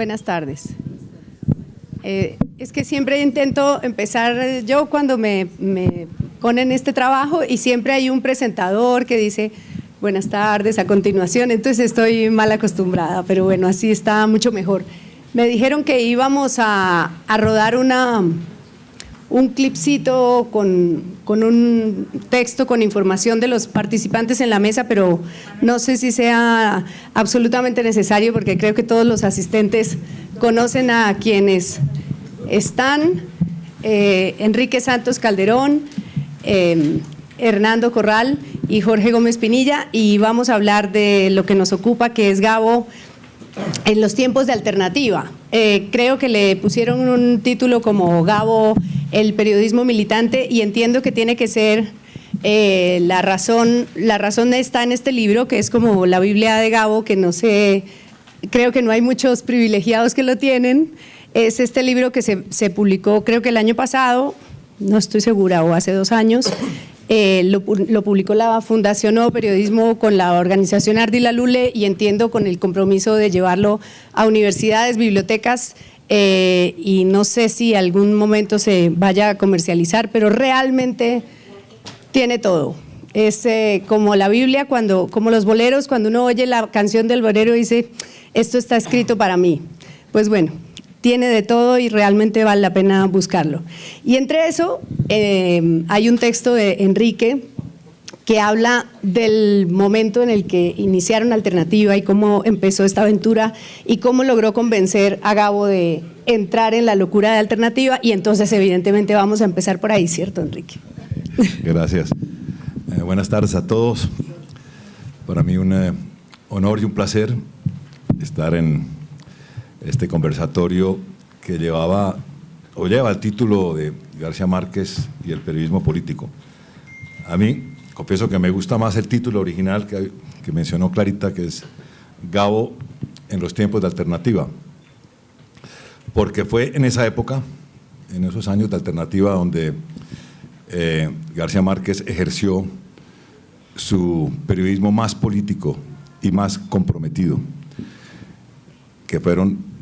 Buenas tardes. Es que siempre intento empezar yo cuando me ponen este trabajo y siempre hay un presentador que dice buenas tardes a continuación, entonces estoy mal acostumbrada, pero bueno, así está mucho mejor. Me dijeron que íbamos a rodar un clipcito con un texto con información de los participantes en la mesa, pero no sé si sea absolutamente necesario porque creo que todos los asistentes conocen a quienes están: Enrique Santos Calderón, Hernando Corral y Jorge Gómez Pinilla, y vamos a hablar de lo que nos ocupa, que es Gabo en los tiempos de alternativa. Creo que le pusieron un título como Gabo, el periodismo militante, y entiendo que tiene que ser la razón está en este libro, que es como la Biblia de Gabo, que no sé, creo que no hay muchos privilegiados que lo tienen. Es este libro que se publicó creo que el año pasado, no estoy segura, o hace 2 años. Lo publicó la Fundación Nuevo Periodismo con la organización Ardila Lule, y entiendo con el compromiso de llevarlo a universidades, bibliotecas, y no sé si algún momento se vaya a comercializar, pero realmente tiene todo. Es como la Biblia, como los boleros, cuando uno oye la canción del bolero dice, esto está escrito para mí. Pues bueno, tiene de todo y realmente vale la pena buscarlo. Y entre eso hay un texto de Enrique que habla del momento en el que iniciaron Alternativa y cómo empezó esta aventura y cómo logró convencer a Gabo de entrar en la locura de Alternativa, y entonces evidentemente vamos a empezar por ahí, ¿cierto, Enrique? Gracias. Buenas tardes a todos. Para mí un honor y un placer estar en este conversatorio que lleva el título de García Márquez y el periodismo político. A mí, confieso que me gusta más el título original que mencionó Clarita, que es Gabo en los tiempos de Alternativa, porque fue en esa época, en esos años de Alternativa, donde García Márquez ejerció su periodismo más político y más comprometido, que fueron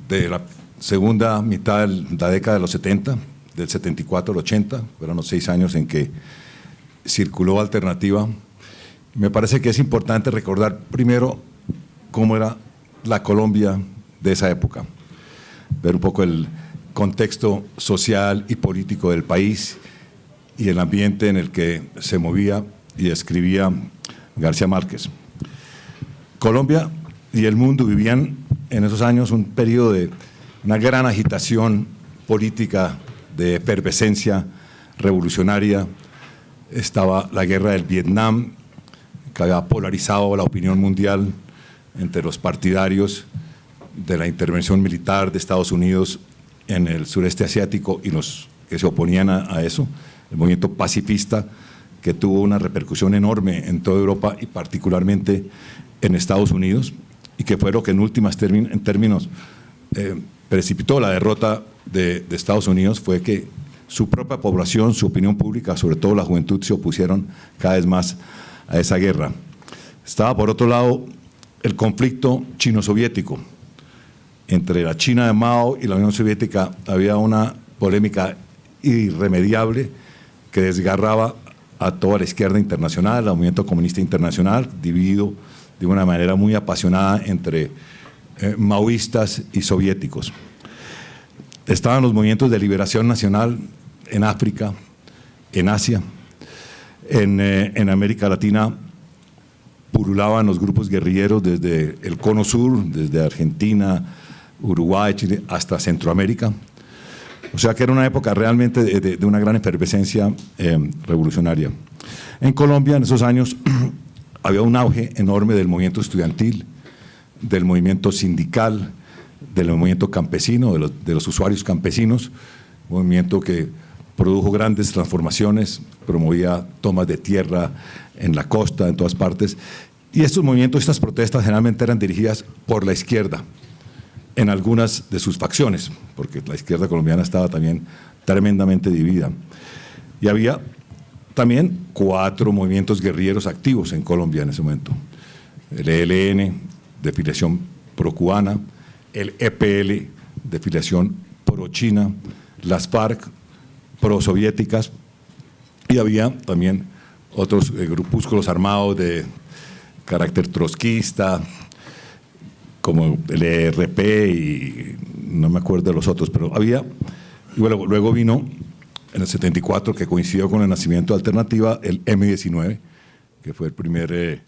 de la segunda mitad de la década de los 70, del 74 al 80, fueron los 6 años en que circuló Alternativa. Me parece que es importante recordar primero cómo era la Colombia de esa época, ver un poco el contexto social y político del país y el ambiente en el que se movía y escribía García Márquez. Colombia y el mundo vivían en esos años un periodo de una gran agitación política, de efervescencia revolucionaria. Estaba la guerra del Vietnam, que había polarizado la opinión mundial entre los partidarios de la intervención militar de Estados Unidos en el sureste asiático y los que se oponían a eso, el movimiento pacifista, que tuvo una repercusión enorme en toda Europa y particularmente en Estados Unidos, y que fue lo que en últimas términos precipitó la derrota de Estados Unidos, fue que su propia población, su opinión pública, sobre todo la juventud, se opusieron cada vez más a esa guerra. Estaba por otro lado el conflicto chino-soviético. Entre la China de Mao y la Unión Soviética había una polémica irremediable que desgarraba a toda la izquierda internacional, al movimiento comunista internacional, dividido de una manera muy apasionada entre maoístas y soviéticos. Estaban los movimientos de liberación nacional en África, en Asia, en América Latina pululaban los grupos guerrilleros desde el Cono Sur, desde Argentina, Uruguay, Chile, hasta Centroamérica. O sea que era una época realmente de una gran efervescencia revolucionaria. En Colombia, en esos años, había un auge enorme del movimiento estudiantil, del movimiento sindical, del movimiento campesino, de los usuarios campesinos, un movimiento que produjo grandes transformaciones, promovía tomas de tierra en la costa, en todas partes, y estos movimientos, estas protestas generalmente eran dirigidas por la izquierda, en algunas de sus facciones, porque la izquierda colombiana estaba también tremendamente dividida. Y había también 4 movimientos guerrilleros activos en Colombia en ese momento: el ELN, de filiación procubana, el EPL de filiación pro-China, las FARC pro-soviéticas, y había también otros grupúsculos armados de carácter trotskista, como el ERP y no me acuerdo de los otros, pero había. Y bueno, luego vino en el 74, que coincidió con el nacimiento de Alternativa, el M19, que fue el primer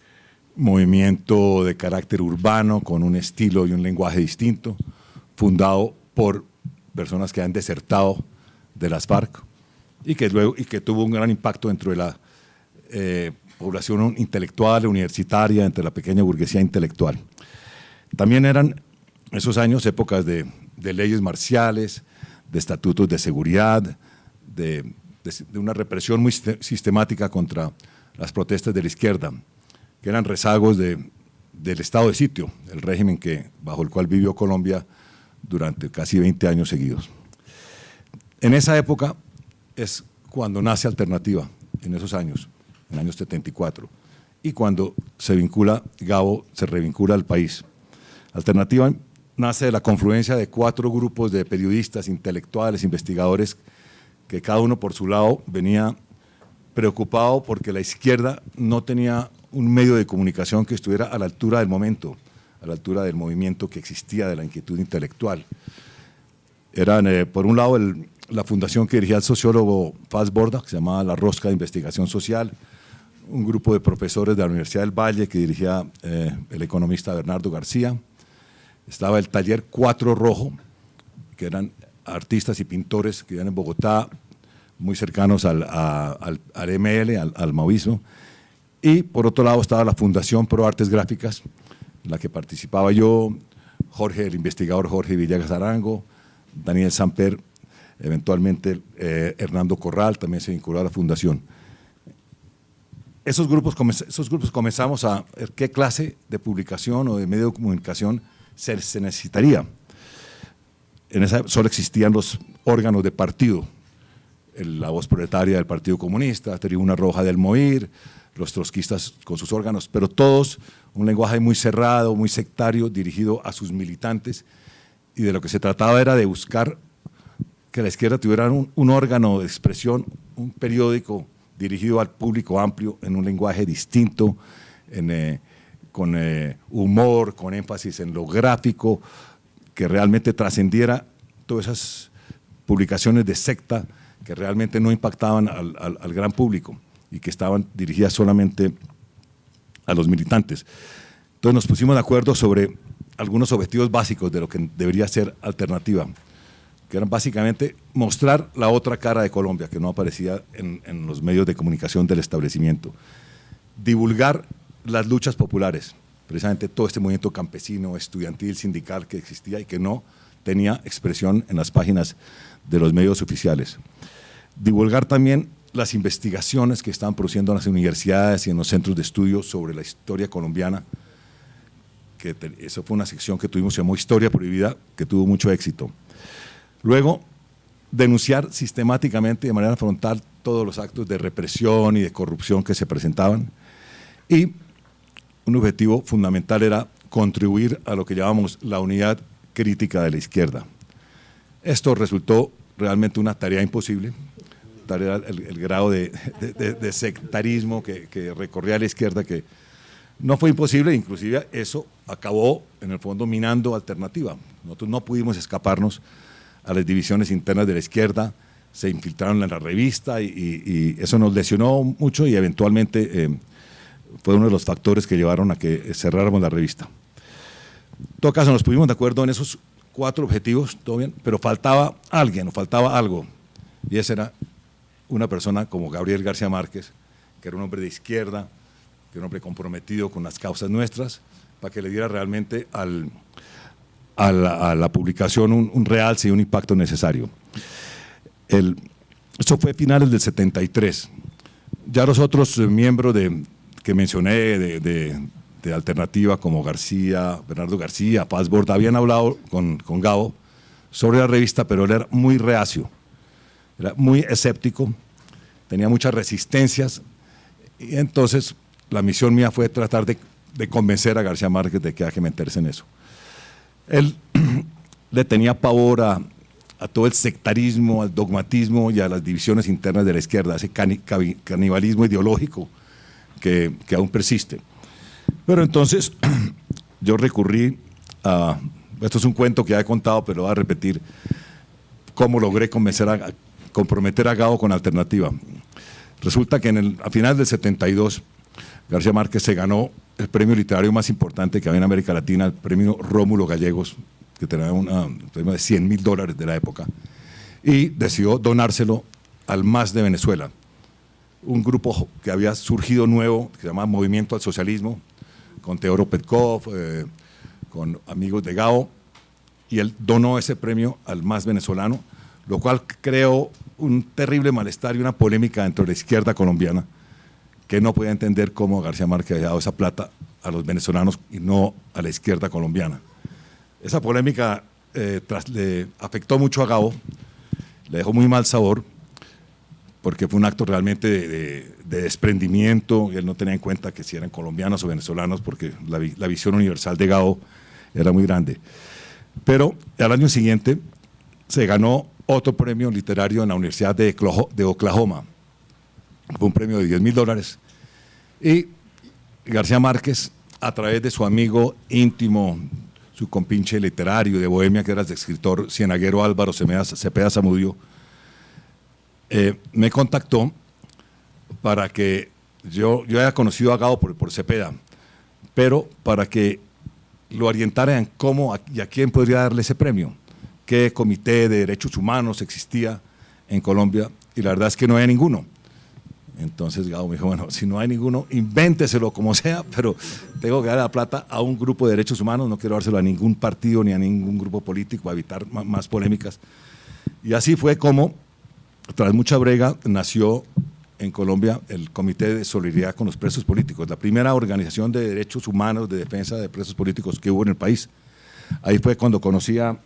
movimiento de carácter urbano con un estilo y un lenguaje distinto, fundado por personas que han desertado de las FARC y que tuvo un gran impacto dentro de la población intelectual, universitaria, entre la pequeña burguesía intelectual. También eran esos años épocas de leyes marciales, de estatutos de seguridad, de una represión muy sistemática contra las protestas de la izquierda, que eran rezagos del estado de sitio, el régimen bajo el cual vivió Colombia durante casi 20 años seguidos. En esa época es cuando nace Alternativa, en esos años, en el año 74, y cuando se vincula Gabo, se revincula al país. Alternativa nace de la confluencia de 4 grupos de periodistas, intelectuales, investigadores, que cada uno por su lado venía preocupado porque la izquierda no tenía un medio de comunicación que estuviera a la altura del momento, a la altura del movimiento que existía, de la inquietud intelectual. Eran, por un lado, la fundación que dirigía el sociólogo Faz Borda, que se llamaba La Rosca de Investigación Social, un grupo de profesores de la Universidad del Valle que dirigía el economista Bernardo García. Estaba el taller 4 Rojo, que eran artistas y pintores que vivían en Bogotá, muy cercanos al ML, al maoísmo. Y por otro lado estaba la Fundación Pro Artes Gráficas, en la que participaba yo, el investigador Jorge Villegas Arango, Daniel Samper, eventualmente Hernando Corral también se vinculó a la fundación. Esos grupos comenzamos a ver qué clase de publicación o de medio de comunicación se necesitaría. En esa solo existían los órganos de partido, la Voz Proletaria del Partido Comunista, Tribuna Roja del MOIR, los trotskistas con sus órganos, pero todos un lenguaje muy cerrado, muy sectario, dirigido a sus militantes, y de lo que se trataba era de buscar que la izquierda tuviera un órgano de expresión, un periódico dirigido al público amplio en un lenguaje distinto, con humor, con énfasis en lo gráfico, que realmente trascendiera todas esas publicaciones de secta que realmente no impactaban al gran público y que estaban dirigidas solamente a los militantes. Entonces nos pusimos de acuerdo sobre algunos objetivos básicos de lo que debería ser Alternativa, que eran básicamente mostrar la otra cara de Colombia, que no aparecía en los medios de comunicación del establecimiento, divulgar las luchas populares, precisamente todo este movimiento campesino, estudiantil, sindical que existía y que no tenía expresión en las páginas de los medios oficiales. Divulgar también las investigaciones que estaban produciendo en las universidades y en los centros de estudio sobre la historia colombiana, que eso fue una sección que tuvimos, se llamó Historia Prohibida, que tuvo mucho éxito. Luego, denunciar sistemáticamente de manera frontal todos los actos de represión y de corrupción que se presentaban, y un objetivo fundamental era contribuir a lo que llamamos la unidad crítica de la izquierda. Esto resultó realmente una tarea imposible, el grado de sectarismo que recorría la izquierda, que no fue imposible, inclusive eso acabó en el fondo minando Alternativa. Nosotros no pudimos escaparnos a las divisiones internas de la izquierda, se infiltraron en la revista y eso nos lesionó mucho y eventualmente fue uno de los factores que llevaron a que cerráramos la revista. En todo caso, nos pusimos de acuerdo en esos 4 objetivos, todo bien, pero faltaba alguien o faltaba algo, y ese era una persona como Gabriel García Márquez, que era un hombre de izquierda, que era un hombre comprometido con las causas nuestras, para que le diera realmente a la publicación un realce y un impacto necesario. Esto fue finales del 73. Ya los otros miembros que mencioné de Alternativa, como Bernardo García, Faz Borda, habían hablado con Gabo sobre la revista, pero él era muy reacio, era muy escéptico, tenía muchas resistencias, y entonces la misión mía fue tratar de convencer a García Márquez de que hay que meterse en eso. Él le tenía pavor a todo el sectarismo, al dogmatismo y a las divisiones internas de la izquierda, ese canibalismo ideológico que aún persiste. Pero entonces yo recurrí a, esto es un cuento que ya he contado, pero lo voy a repetir, cómo logré comprometer a Gabo con Alternativa. Resulta que a final del 72, García Márquez se ganó el premio literario más importante que había en América Latina, el premio Rómulo Gallegos, que tenía un premio de $100.000 de la época, y decidió donárselo al MAS de Venezuela, un grupo que había surgido nuevo, que se llama Movimiento al Socialismo, con Teodoro Petkov, con amigos de Gabo, y él donó ese premio al MAS venezolano, lo cual creó un terrible malestar y una polémica dentro de la izquierda colombiana, que no podía entender cómo García Márquez había dado esa plata a los venezolanos y no a la izquierda colombiana. Esa polémica le afectó mucho a Gabo, le dejó muy mal sabor, porque fue un acto realmente de desprendimiento, y él no tenía en cuenta que si eran colombianos o venezolanos, porque la visión universal de Gabo era muy grande. Pero al año siguiente se ganó otro premio literario en la Universidad de Oklahoma. Fue un premio de $10.000. Y García Márquez, a través de su amigo íntimo, su compinche literario de Bohemia, que era el escritor cienaguero Álvaro Cepeda Zamudio, me contactó para que yo había conocido a Gabo por Cepeda, pero para que lo orientara en cómo y a quién podría darle ese premio, qué comité de derechos humanos existía en Colombia, y la verdad es que no había ninguno. Entonces Gabo me dijo, bueno, si no hay ninguno, invénteselo como sea, pero tengo que dar la plata a un grupo de derechos humanos, no quiero dárselo a ningún partido ni a ningún grupo político para evitar más polémicas. Y así fue como, tras mucha brega, nació en Colombia el Comité de Solidaridad con los Presos Políticos, la primera organización de derechos humanos de defensa de presos políticos que hubo en el país. Ahí fue cuando conocí a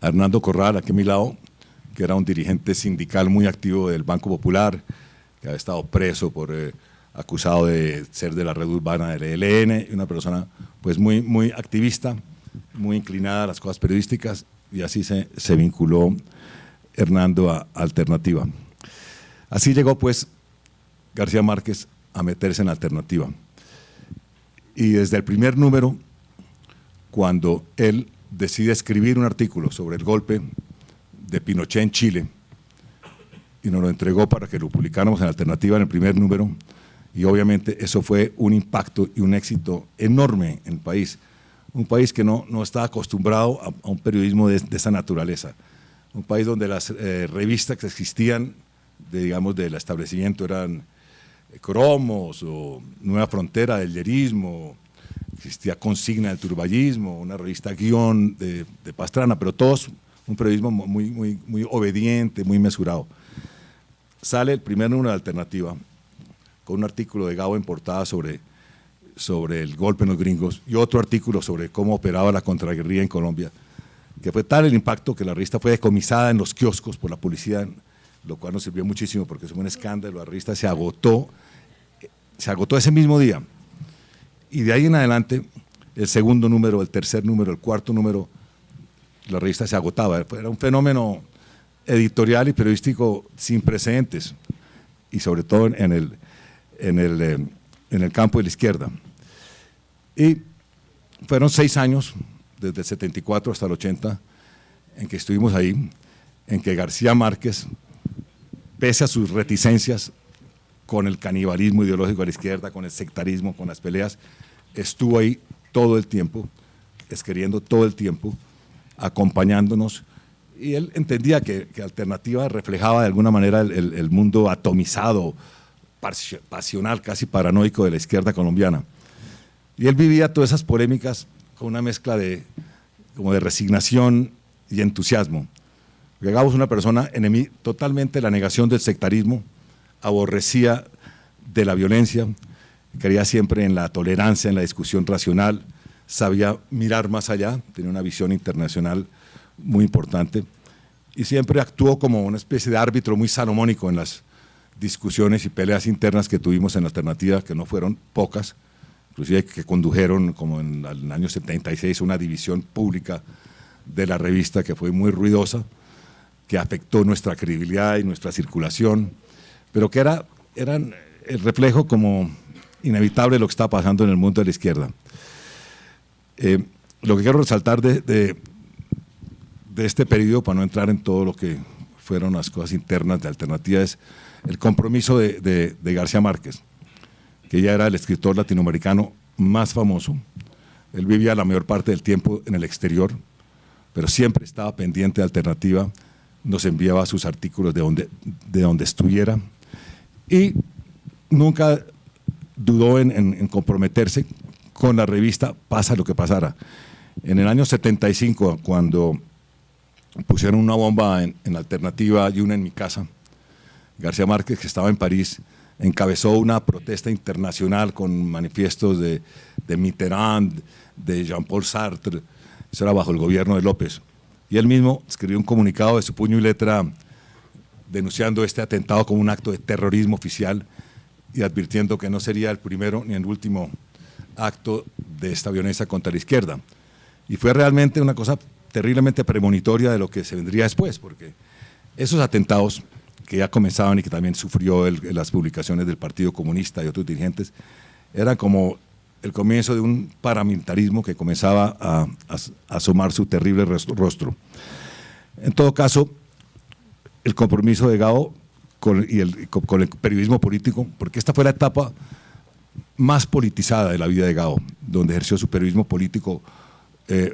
Hernando Corral, aquí a mi lado, que era un dirigente sindical muy activo del Banco Popular, que había estado preso acusado de ser de la red urbana del ELN, y una persona pues muy activista, muy inclinada a las cosas periodísticas, y así se vinculó Hernando a Alternativa. Así llegó pues García Márquez a meterse en Alternativa. Y desde el primer número, cuando él decide escribir un artículo sobre el golpe de Pinochet en Chile, y nos lo entregó para que lo publicáramos en Alternativa en el primer número, y obviamente eso fue un impacto y un éxito enorme en el país, un país que no estaba acostumbrado a un periodismo de esa naturaleza, un país donde las revistas que existían, del establecimiento eran Cromos o Nueva Frontera del Yerismo, existía Consigna del Turballismo, una revista Guión de Pastrana, pero todos un periodismo muy obediente, muy mesurado. Sale el primer número de Alternativa con un artículo de Gabo en portada sobre el golpe en los gringos y otro artículo sobre cómo operaba la contraguerrilla en Colombia, que fue tal el impacto que la revista fue decomisada en los kioscos por la policía, lo cual nos sirvió muchísimo porque fue un escándalo. La revista se agotó ese mismo día, y de ahí en adelante el segundo número, el tercer número, el cuarto número, la revista se agotaba. Era un fenómeno editorial y periodístico sin precedentes, y sobre todo en el campo de la izquierda. Y fueron 6 años, desde el 74 hasta el 80, en que estuvimos ahí, en que García Márquez, pese a sus reticencias con el canibalismo ideológico de la izquierda, con el sectarismo, con las peleas, estuvo ahí todo el tiempo, escribiendo todo el tiempo, acompañándonos, y él entendía que Alternativa reflejaba de alguna manera el mundo atomizado, pasional, casi paranoico de la izquierda colombiana. Y él vivía todas esas polémicas con una mezcla como de resignación y entusiasmo. Gabo es una persona totalmente la negación del sectarismo, aborrecía de la violencia, creía siempre en la tolerancia, en la discusión racional, sabía mirar más allá, tenía una visión internacional muy importante, y siempre actuó como una especie de árbitro muy salomónico en las discusiones y peleas internas que tuvimos en Alternativa, que no fueron pocas, inclusive que condujeron como en el año 76 una división pública de la revista que fue muy ruidosa, que afectó nuestra credibilidad y nuestra circulación, pero que eran el reflejo como inevitable de lo que está pasando en el mundo de la izquierda. Lo que quiero resaltar de este periodo, para no entrar en todo lo que fueron las cosas internas de Alternativa, es el compromiso de García Márquez, que ya era el escritor latinoamericano más famoso. Él vivía la mayor parte del tiempo en el exterior, pero siempre estaba pendiente de Alternativa, nos enviaba sus artículos de donde estuviera y nunca dudó en comprometerse con la revista, pasa lo que pasara. En el año 75, cuando pusieron una bomba en Alternativa y una en mi casa, García Márquez, que estaba en París, encabezó una protesta internacional con manifiestos de Mitterrand, de Jean-Paul Sartre. Eso era bajo el gobierno de López. Y él mismo escribió un comunicado de su puño y letra denunciando este atentado como un acto de terrorismo oficial y advirtiendo que no sería el primero ni el último acto de esta violencia contra la izquierda. Y fue realmente una cosa terriblemente premonitoria de lo que se vendría después, porque esos atentados que ya comenzaban y que también sufrió las publicaciones del Partido Comunista y otros dirigentes, eran como el comienzo de un paramilitarismo que comenzaba a asomar su terrible rostro. En todo caso, el compromiso de Gabo con el periodismo político, porque esta fue la etapa más politizada de la vida de Gabo, donde ejerció su periodismo político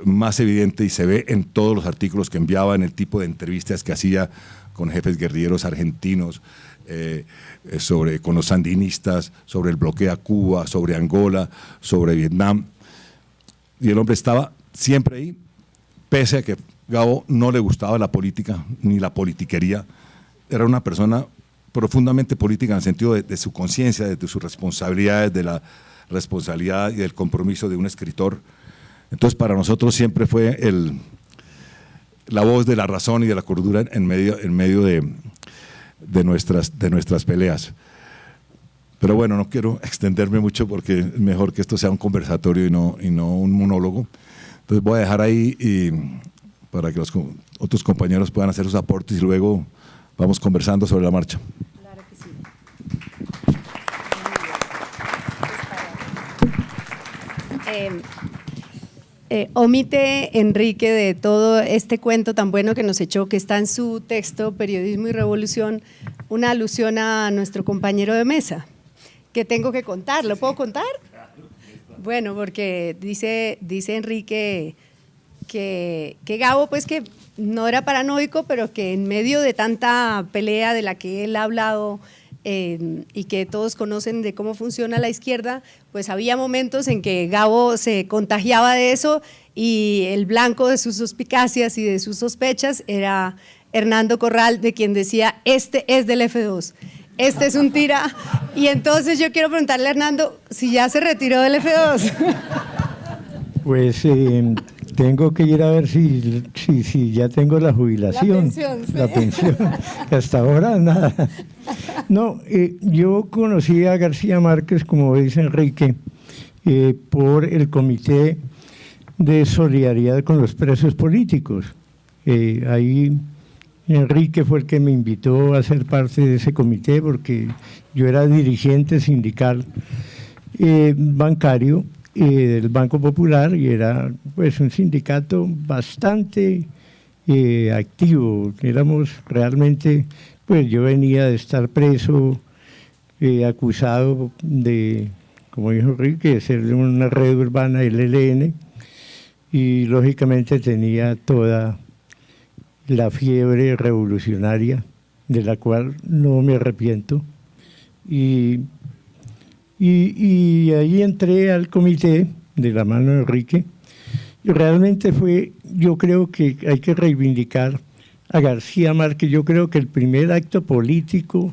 más evidente y se ve en todos los artículos que enviaba, en el tipo de entrevistas que hacía con jefes guerrilleros argentinos, con los sandinistas, sobre el bloqueo a Cuba, sobre Angola, sobre Vietnam. Y el hombre estaba siempre ahí, pese a que Gabo no le gustaba la política ni la politiquería. Era una persona profundamente política en el sentido de su conciencia, de sus responsabilidades, de la responsabilidad y del compromiso de un escritor. Entonces, para nosotros siempre fue la voz de la razón y de la cordura en medio de nuestras peleas. Pero bueno, no quiero extenderme mucho porque es mejor que esto sea un conversatorio y no un monólogo. Entonces voy a dejar ahí para que los otros compañeros puedan hacer sus aportes y luego vamos conversando sobre la marcha. Claro que sí. Omite, Enrique, de todo este cuento tan bueno que nos echó, que está en su texto, Periodismo y Revolución, una alusión a nuestro compañero de mesa, que tengo que contar. ¿Lo puedo contar? Bueno, porque dice Enrique que Gabo, pues que no era paranoico, pero que en medio de tanta pelea de la que él ha hablado y que todos conocen de cómo funciona la izquierda, pues había momentos en que Gabo se contagiaba de eso y el blanco de sus suspicacias y de sus sospechas era Hernando Corral, de quien decía, este es del F2, este es un tira. Y entonces yo quiero preguntarle a Hernando si ya se retiró del F2. Pues tengo que ir a ver si ya tengo la jubilación. La pensión, que hasta ahora nada. No, yo conocí a García Márquez, como dice Enrique, por el Comité de Solidaridad con los Presos Políticos. Ahí Enrique fue el que me invitó a ser parte de ese comité porque yo era dirigente sindical bancario del Banco Popular y era pues un sindicato bastante activo. Éramos realmente, pues yo venía de estar preso, acusado de, como dijo Enrique, de ser de una red urbana del ELN y lógicamente tenía toda la fiebre revolucionaria de la cual no me arrepiento y ahí entré al comité de la mano de Enrique y realmente fue, yo creo que hay que reivindicar a García Márquez. Yo creo que el primer acto político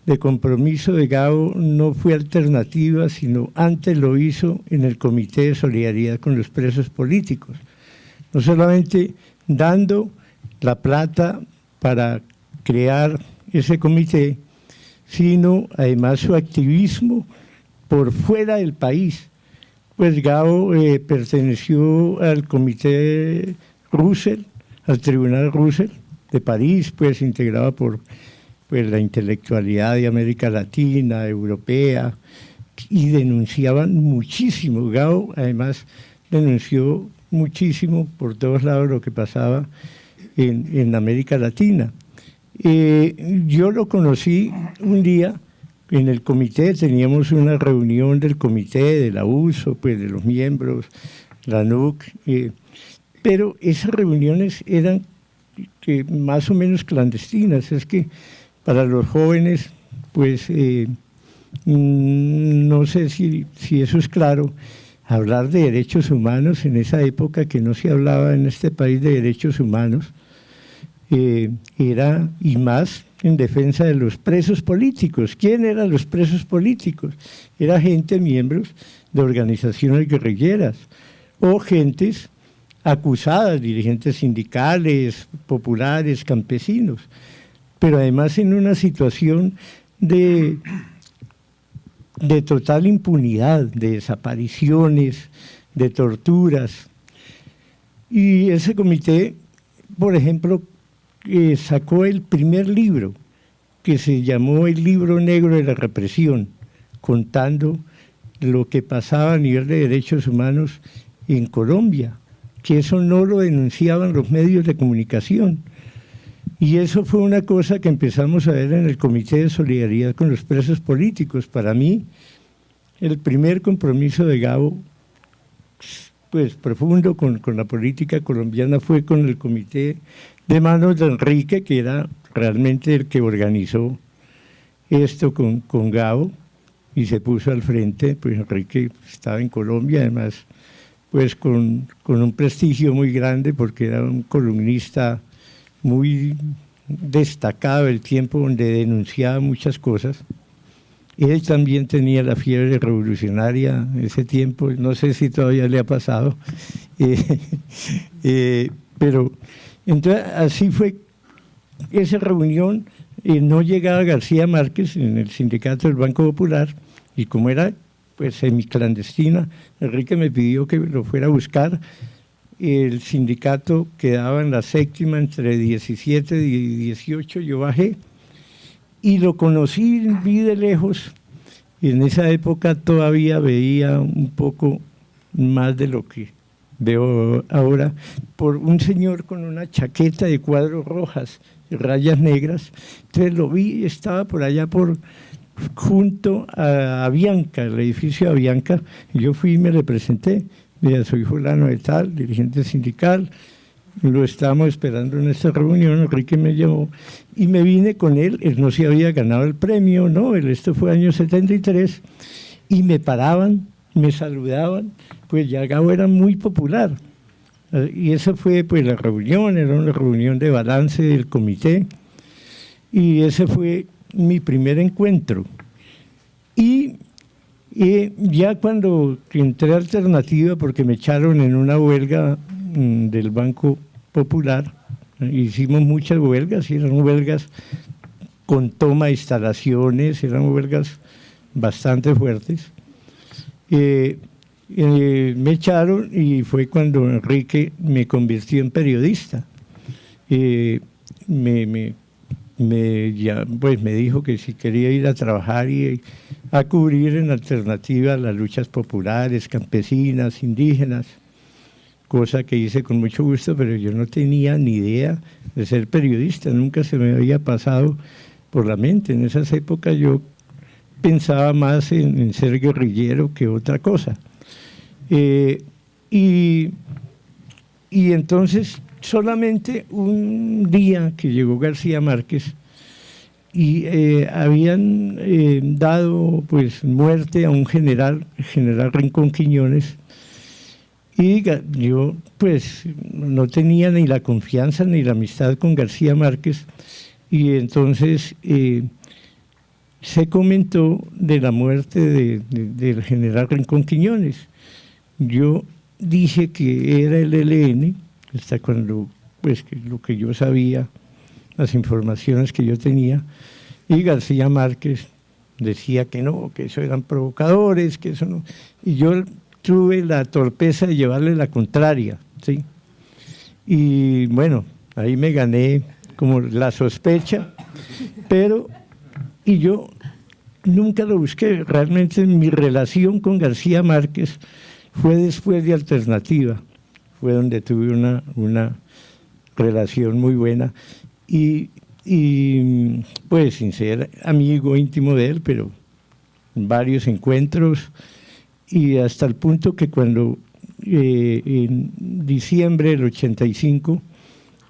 de compromiso de Gabo no fue Alternativa, sino antes lo hizo en el Comité de Solidaridad con los Presos Políticos, no solamente dando la plata para crear ese comité, sino además su activismo por fuera del país, pues Gabo perteneció al comité Russell, al Tribunal Russell de París, pues integrado por pues, la intelectualidad de América Latina, europea, y denunciaban muchísimo. Gabo además denunció muchísimo por todos lados lo que pasaba en América Latina. Yo lo conocí un día en el comité, teníamos una reunión del comité, de la USO, pues de los miembros, la NUC, pero esas reuniones eran más o menos clandestinas. Es que para los jóvenes, pues no sé si eso es claro, hablar de derechos humanos en esa época que no se hablaba en este país de derechos humanos, era, y más en defensa de los presos políticos. ¿Quién eran los presos políticos? Era gente, miembros de organizaciones guerrilleras o gentes acusadas, dirigentes sindicales, populares, campesinos, pero además en una situación de total impunidad, de desapariciones, de torturas. Y ese comité, por ejemplo, sacó el primer libro, que se llamó El Libro Negro de la Represión, contando lo que pasaba a nivel de derechos humanos en Colombia, que eso no lo denunciaban los medios de comunicación. Y eso fue una cosa que empezamos a ver en el Comité de Solidaridad con los Presos Políticos. Para mí, el primer compromiso de Gabo, pues profundo con la política colombiana, fue con el Comité de manos de Enrique, que era realmente el que organizó esto con Gabo y se puso al frente. Pues Enrique estaba en Colombia, además, pues con un prestigio muy grande, porque era un columnista muy destacado del tiempo, donde denunciaba muchas cosas. Él también tenía la fiebre revolucionaria en ese tiempo, no sé si todavía le ha pasado, pero entonces así fue esa reunión. No llegaba García Márquez en el sindicato del Banco Popular, y como era pues semiclandestina, Enrique me pidió que lo fuera a buscar. El sindicato quedaba en la séptima, entre 17 y 18, yo bajé y lo conocí, vi de lejos, y en esa época todavía veía un poco más de lo que veo ahora, por un señor con una chaqueta de cuadros rojas y rayas negras. Entonces lo vi, estaba por allá junto a Avianca, el edificio de Avianca, y yo fui y me le presenté. Mira, soy fulano de tal, dirigente sindical, lo estábamos esperando en esta reunión. Enrique me llamó y me vine con él. Él no se había ganado el premio Nobel, esto fue año 73, y me paraban, me saludaban, pues ya Gabo era muy popular. Y esa fue pues la reunión, era una reunión de balance del comité, y ese fue mi primer encuentro. Y ya cuando entré a Alternativa, porque me echaron en una huelga del Banco Popular, hicimos muchas huelgas, y eran huelgas con toma de instalaciones, eran huelgas bastante fuertes. Me echaron, y fue cuando Enrique me convirtió en periodista. Me dijo que si quería ir a trabajar y a cubrir en Alternativa las luchas populares, campesinas, indígenas, cosa que hice con mucho gusto, pero yo no tenía ni idea de ser periodista, nunca se me había pasado por la mente. En esas épocas yo pensaba más en ser guerrillero que otra cosa. Y entonces solamente un día que llegó García Márquez y habían dado pues muerte a un general Rincón Quiñones, y yo pues no tenía ni la confianza ni la amistad con García Márquez, y entonces se comentó de la muerte del general Rincón Quiñones. Yo dije que era el ELN, hasta cuando, pues, lo que yo sabía, las informaciones que yo tenía, y García Márquez decía que no, que eso eran provocadores, que eso no. Y yo tuve la torpeza de llevarle la contraria, ¿sí? Y bueno, ahí me gané como la sospecha, y yo nunca lo busqué. Realmente mi relación con García Márquez fue después de Alternativa, fue donde tuve una relación muy buena y pues sin ser amigo íntimo de él, pero varios encuentros, y hasta el punto que cuando en diciembre del 85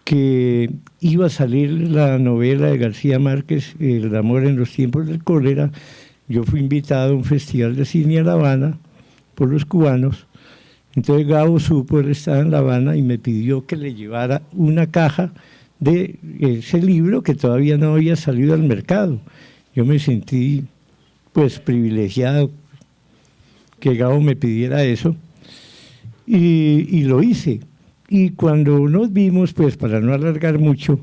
que iba a salir la novela de García Márquez, El amor en los tiempos del cólera, yo fui invitado a un festival de cine a La Habana por los cubanos. Entonces Gabo supo, él estaba en La Habana y me pidió que le llevara una caja de ese libro que todavía no había salido al mercado. Yo me sentí pues privilegiado que Gabo me pidiera eso y lo hice. Y cuando nos vimos, pues para no alargar mucho,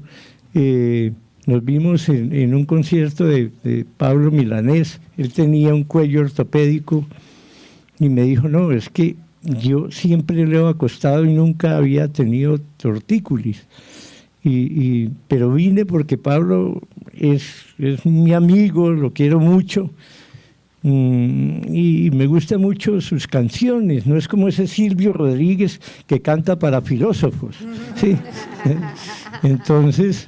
nos vimos en un concierto de Pablo Milanés. Él tenía un cuello ortopédico y me dijo, no, es que yo siempre le he acostado y nunca había tenido tortícolis. Pero vine porque Pablo es mi amigo, lo quiero mucho. Y me gustan mucho sus canciones, no es como ese Silvio Rodríguez que canta para filósofos, ¿sí? Entonces,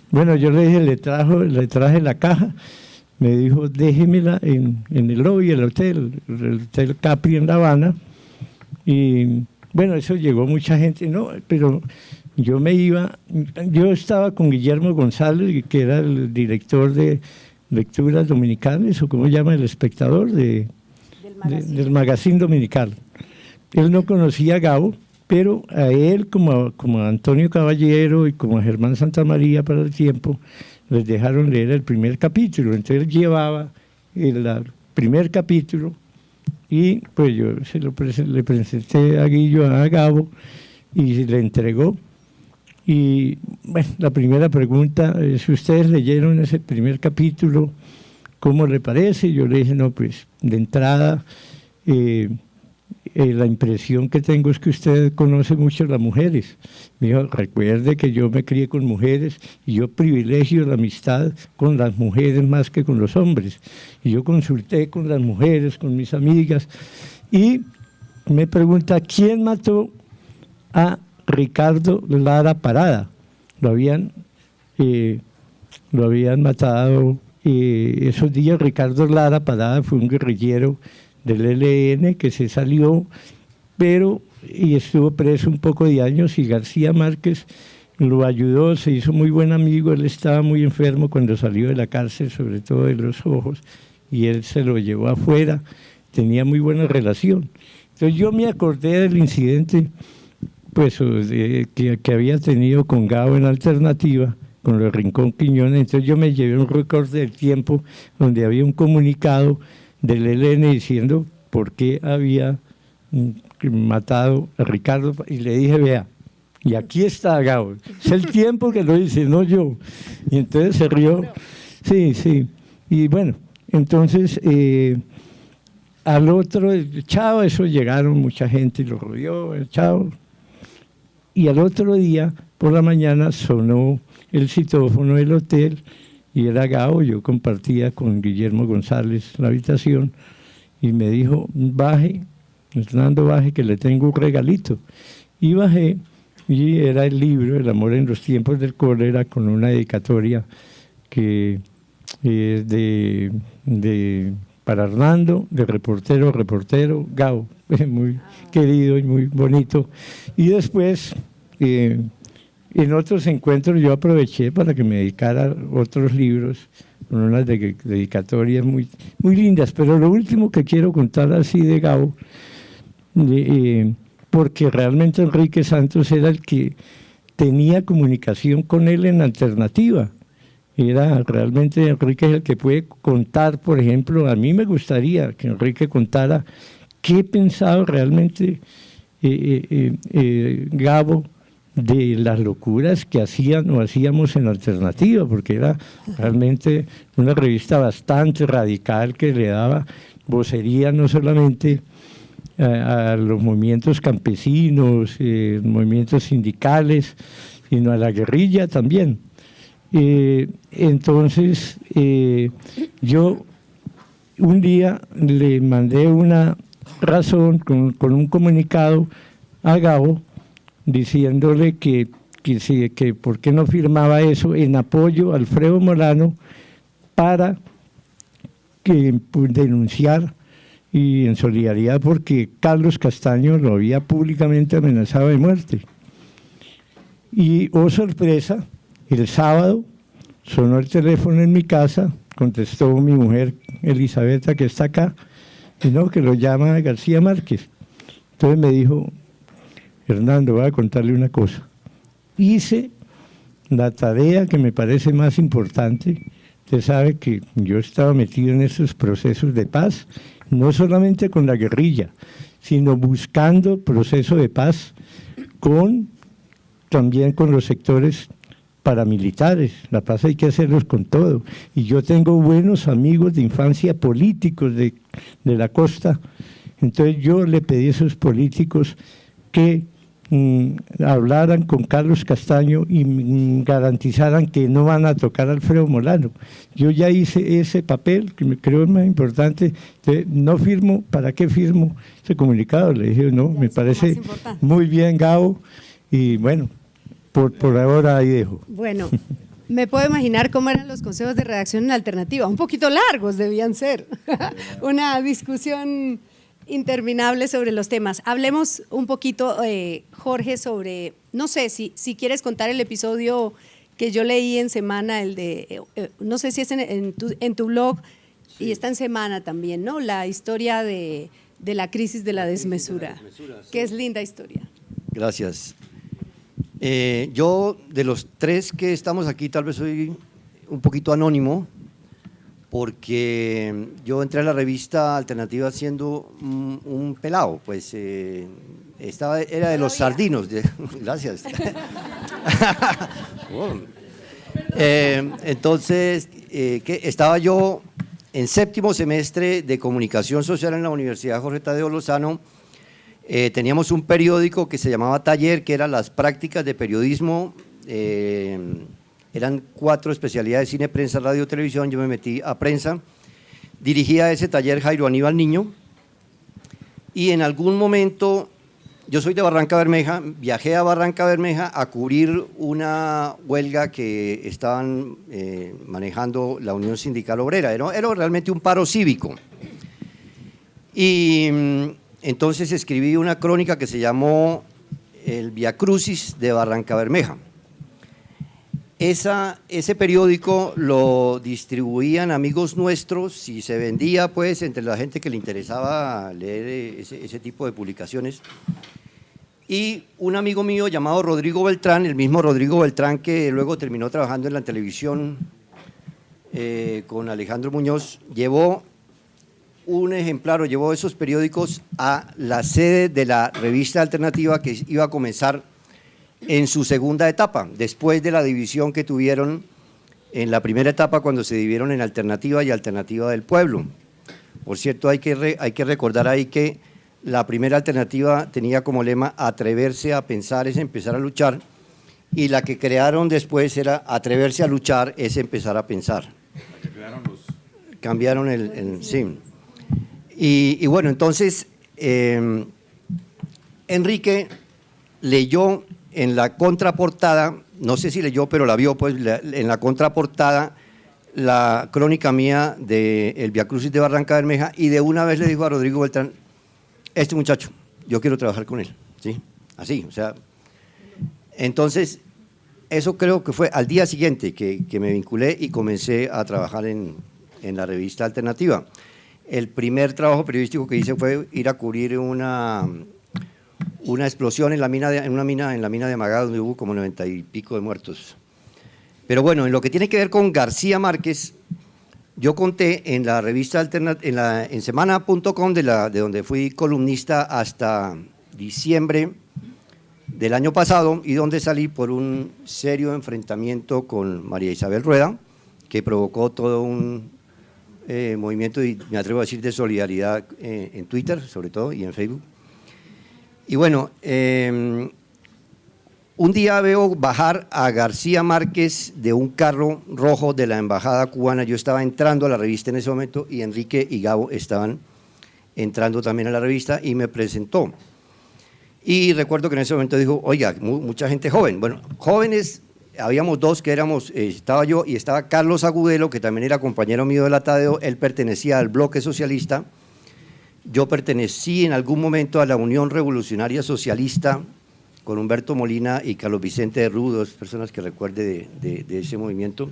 bueno, yo le dije, le traje la caja, me dijo, déjemela en el lobby del hotel, el Hotel Capri en La Habana, y bueno, eso llegó mucha gente, no, pero yo estaba con Guillermo González, que era el director de Lecturas Dominicales, o como llama El Espectador, del magazine dominical. Él no conocía a Gabo, pero a él, como a Antonio Caballero y como a Germán Santamaría para el tiempo, les dejaron leer el primer capítulo. Entonces él llevaba el primer capítulo y pues yo le presenté a Gabo y le entregó. Y bueno, la primera pregunta es, si ustedes leyeron ese primer capítulo, ¿cómo le parece? Yo le dije, no, pues de entrada, la impresión que tengo es que usted conoce mucho a las mujeres. Me dijo, recuerde que yo me crié con mujeres y yo privilegio la amistad con las mujeres más que con los hombres. Y yo consulté con las mujeres, con mis amigas, y me pregunta, ¿quién mató a Ricardo Lara Parada? Lo habían matado esos días. Ricardo Lara Parada fue un guerrillero del ELN que se salió, y estuvo preso un poco de años, y García Márquez lo ayudó, se hizo muy buen amigo. Él estaba muy enfermo cuando salió de la cárcel, sobre todo de los ojos, y él se lo llevó afuera, tenía muy buena relación. Entonces yo me acordé del incidente pues que había tenido con Gabo en Alternativa, con los Rincón Quiñones. Entonces yo me llevé un recorte del tiempo donde había un comunicado del ELN diciendo por qué había matado a Ricardo, y le dije, vea, y aquí está Gabo, es el tiempo que lo dice, no yo. Y entonces se rió, sí, y bueno, entonces al otro, chao, eso llegaron mucha gente y lo rodeó, chao. Y al otro día, por la mañana, sonó el citófono del hotel y era Gabo. Yo compartía con Guillermo González la habitación y me dijo, baje, Hernando, baje, que le tengo un regalito. Y bajé y era el libro El amor en los tiempos del cólera, con una dedicatoria que es para Hernando, de reportero, Gabo, muy querido y muy bonito. Y después, en otros encuentros, yo aproveché para que me dedicara otros libros, con unas dedicatorias muy, muy lindas. Pero lo último que quiero contar así de Gabo, porque realmente Enrique Santos era el que tenía comunicación con él en Alternativa. Era realmente Enrique el que puede contar, por ejemplo, a mí me gustaría que Enrique contara qué pensaba realmente Gabo de las locuras que hacían o hacíamos en Alternativa, porque era realmente una revista bastante radical que le daba vocería no solamente a los movimientos campesinos, movimientos sindicales, sino a la guerrilla también. Entonces, yo un día le mandé una razón con un comunicado a Gabo diciéndole que por qué no firmaba eso en apoyo a Alfredo Molano para denunciar y en solidaridad porque Carlos Castaño lo había públicamente amenazado de muerte. Y, oh sorpresa, el sábado sonó el teléfono en mi casa, contestó mi mujer Elizabeth, que está acá, y no, que lo llama García Márquez. Entonces me dijo, Hernando, voy a contarle una cosa. Hice la tarea que me parece más importante. Usted sabe que yo estaba metido en esos procesos de paz, no solamente con la guerrilla, sino buscando proceso de paz también con los sectores paramilitares. La paz hay que hacerlos con todo. Y yo tengo buenos amigos de infancia políticos de la costa. Entonces yo le pedí a esos políticos que hablaran con Carlos Castaño y garantizaran que no van a tocar a Alfredo Molano. Yo ya hice ese papel, que me creo es más importante. Entonces, no firmo, ¿para qué firmo ese comunicado? Le dije, no, me parece muy bien, Gabo, y bueno, por ahora ahí dejo. Bueno, me puedo imaginar cómo eran los consejos de redacción en Alternativa, un poquito largos debían ser, una discusión interminable sobre los temas. Hablemos un poquito, Jorge, sobre, no sé, si quieres contar el episodio que yo leí en Semana, el de, no sé si es en tu blog, sí. Y está en Semana también, ¿no? La historia de la crisis de la desmesura, que es linda historia. Gracias. Yo, de los tres que estamos aquí, tal vez soy un poquito anónimo, porque yo entré a la revista Alternativa siendo un pelado, pues era de los sardinos. Gracias. Wow. Entonces, estaba yo en 7º semestre de Comunicación Social en la Universidad Jorge Tadeo Lozano. Teníamos un periódico que se llamaba Taller, que era las prácticas de periodismo. Eran 4 especialidades: cine, prensa, radio, televisión. Yo me metí a prensa, dirigía ese taller Jairo Aníbal Niño, y en algún momento, yo soy de Barranca Bermeja, viajé a Barranca Bermeja a cubrir una huelga que estaban manejando la Unión Sindical Obrera. Era realmente un paro cívico, y entonces escribí una crónica que se llamó El Viacrucis de Barranca Bermeja. Ese periódico lo distribuían amigos nuestros y se vendía pues entre la gente que le interesaba leer ese tipo de publicaciones. Y un amigo mío llamado Rodrigo Beltrán, el mismo Rodrigo Beltrán que luego terminó trabajando en la televisión con Alejandro Muñoz, llevó un ejemplar o llevó esos periódicos a la sede de la revista Alternativa, que iba a comenzar en su segunda etapa, después de la división que tuvieron en la primera etapa cuando se dividieron en Alternativa y Alternativa del Pueblo. Por cierto, hay que recordar ahí que la primera Alternativa tenía como lema atreverse a pensar es empezar a luchar, y la que crearon después era atreverse a luchar es empezar a pensar. La que crearon cambiaron sí. Y bueno, entonces Enrique leyó en la contraportada, no sé si leyó, pero la vio, pues en la contraportada, la crónica mía de El Viacrucis de Barranca Bermeja, y de una vez le dijo a Rodrigo Beltrán, este muchacho, yo quiero trabajar con él, ¿sí? Así, o sea, entonces, eso creo que fue al día siguiente que me vinculé y comencé a trabajar en la revista Alternativa. El primer trabajo periodístico que hice fue ir a cubrir una explosión en la mina de Magá, donde hubo como 90 y pico de muertos. Pero bueno, en lo que tiene que ver con García Márquez, yo conté en la revista en semana.com, de donde fui columnista hasta diciembre del año pasado, y donde salí por un serio enfrentamiento con María Isabel Rueda, que provocó todo un movimiento, y me atrevo a decir, de solidaridad en Twitter, sobre todo, y en Facebook. Y bueno, un día veo bajar a García Márquez de un carro rojo de la embajada cubana. Yo estaba entrando a la revista en ese momento y Enrique y Gabo estaban entrando también a la revista y me presentó. Y recuerdo que en ese momento dijo, oiga, mucha gente joven. Bueno, jóvenes, habíamos dos que éramos, estaba yo y estaba Carlos Agudelo, que también era compañero mío de la Tadeo. Él pertenecía al bloque socialista. Yo pertenecí en algún momento a la Unión Revolucionaria Socialista con Humberto Molina y Carlos Vicente de Rú, dos personas que recuerde de ese movimiento.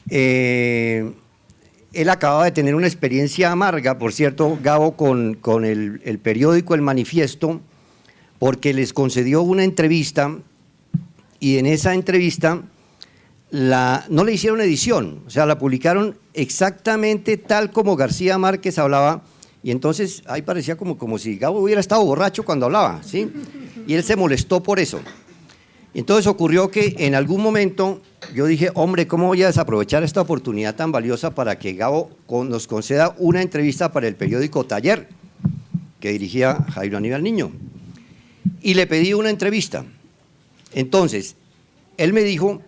Él acababa de tener una experiencia amarga, por cierto, Gabo, con el periódico El Manifiesto, porque les concedió una entrevista y en esa entrevista no le hicieron edición, o sea, la publicaron exactamente tal como García Márquez hablaba, y entonces ahí parecía como si Gabo hubiera estado borracho cuando hablaba, ¿sí? Y él se molestó por eso. Entonces ocurrió que en algún momento yo dije, hombre, ¿cómo voy a desaprovechar esta oportunidad tan valiosa para que Gabo nos conceda una entrevista para el periódico Taller, que dirigía Jairo Aníbal Niño? Y le pedí una entrevista. Entonces, él me dijo,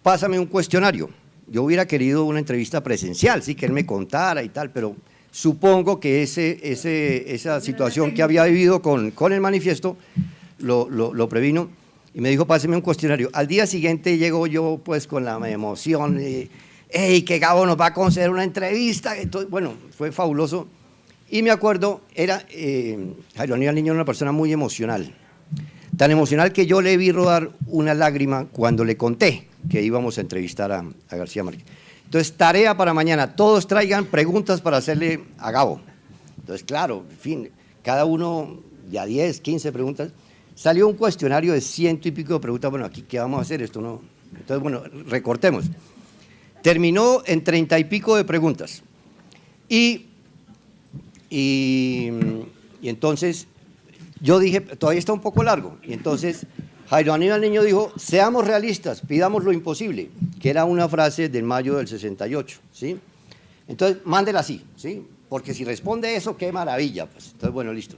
pásame un cuestionario. Yo hubiera querido una entrevista presencial, sí, que él me contara y tal, pero supongo que esa situación que había vivido con el Manifiesto lo previno y me dijo, páseme un cuestionario. Al día siguiente llego yo pues con la emoción, ¡hey, que Gabo nos va a conceder una entrevista! Entonces, bueno, fue fabuloso. Y me acuerdo, Jairo Aníbal Niño era una persona muy emocional, tan emocional que yo le vi rodar una lágrima cuando le conté que íbamos a entrevistar a García Márquez. Entonces, tarea para mañana, todos traigan preguntas para hacerle a Gabo. Entonces, claro, en fin, cada uno ya 10, 15 preguntas. Salió un cuestionario de 100 y pico de preguntas. Bueno, aquí, ¿qué vamos a hacer? Esto no. Entonces, bueno, recortemos. Terminó en 30 y pico de preguntas. Y entonces, yo dije, todavía está un poco largo. Y entonces, Jairo Aníbal Niño dijo, seamos realistas, pidamos lo imposible, que era una frase del mayo del 68, ¿sí? Entonces, mándela así, ¿sí? Porque si responde eso, qué maravilla, pues. Entonces, bueno, listo.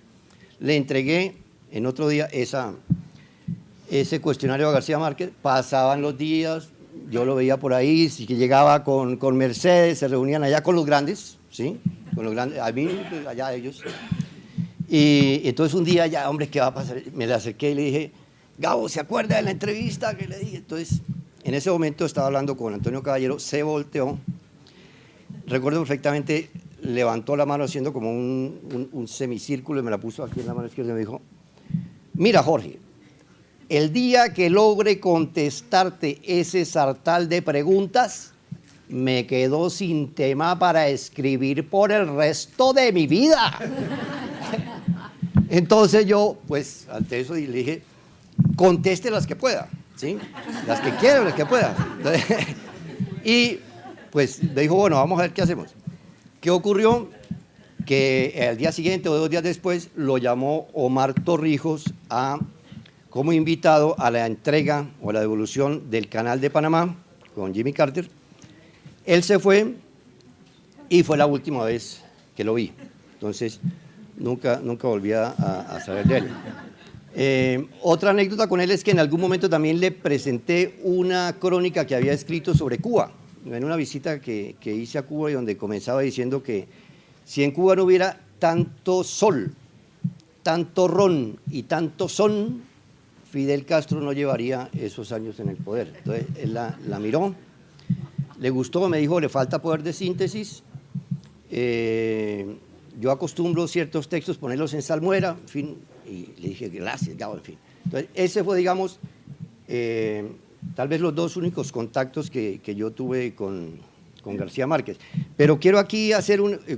Le entregué en otro día ese cuestionario a García Márquez, pasaban los días, yo lo veía por ahí, sí que llegaba con Mercedes, se reunían allá con los grandes, ¿sí? Con los grandes, a mí, allá ellos. Y entonces un día ya, hombre, ¿qué va a pasar? Me le acerqué y le dije, Gabo, ¿se acuerda de la entrevista que le dije? Entonces, en ese momento estaba hablando con Antonio Caballero, se volteó, recuerdo perfectamente, levantó la mano haciendo como un semicírculo y me la puso aquí en la mano izquierda y me dijo, mira, Jorge, el día que logre contestarte ese sartal de preguntas, me quedo sin tema para escribir por el resto de mi vida. Entonces yo, pues, ante eso le dije, conteste las que pueda, ¿sí? Las que quiera, las que pueda. Entonces, y pues me dijo, bueno, vamos a ver qué hacemos. ¿Qué ocurrió? Que al día siguiente o 2 días después lo llamó Omar Torrijos como invitado a la entrega o a la devolución del Canal de Panamá con Jimmy Carter. Él se fue y fue la última vez que lo vi. Entonces, nunca volví a saber de él. Otra anécdota con él es que en algún momento también le presenté una crónica que había escrito sobre Cuba, en una visita que hice a Cuba y donde comenzaba diciendo que si en Cuba no hubiera tanto sol, tanto ron y tanto son, Fidel Castro no llevaría esos años en el poder. Entonces, él la miró, le gustó, me dijo, le falta poder de síntesis. Yo acostumbro ciertos textos ponerlos en salmuera, en fin, y le dije, gracias, Gabo, en fin. Entonces, ese fue, digamos, tal vez los 2 únicos contactos que yo tuve con García Márquez. Pero quiero aquí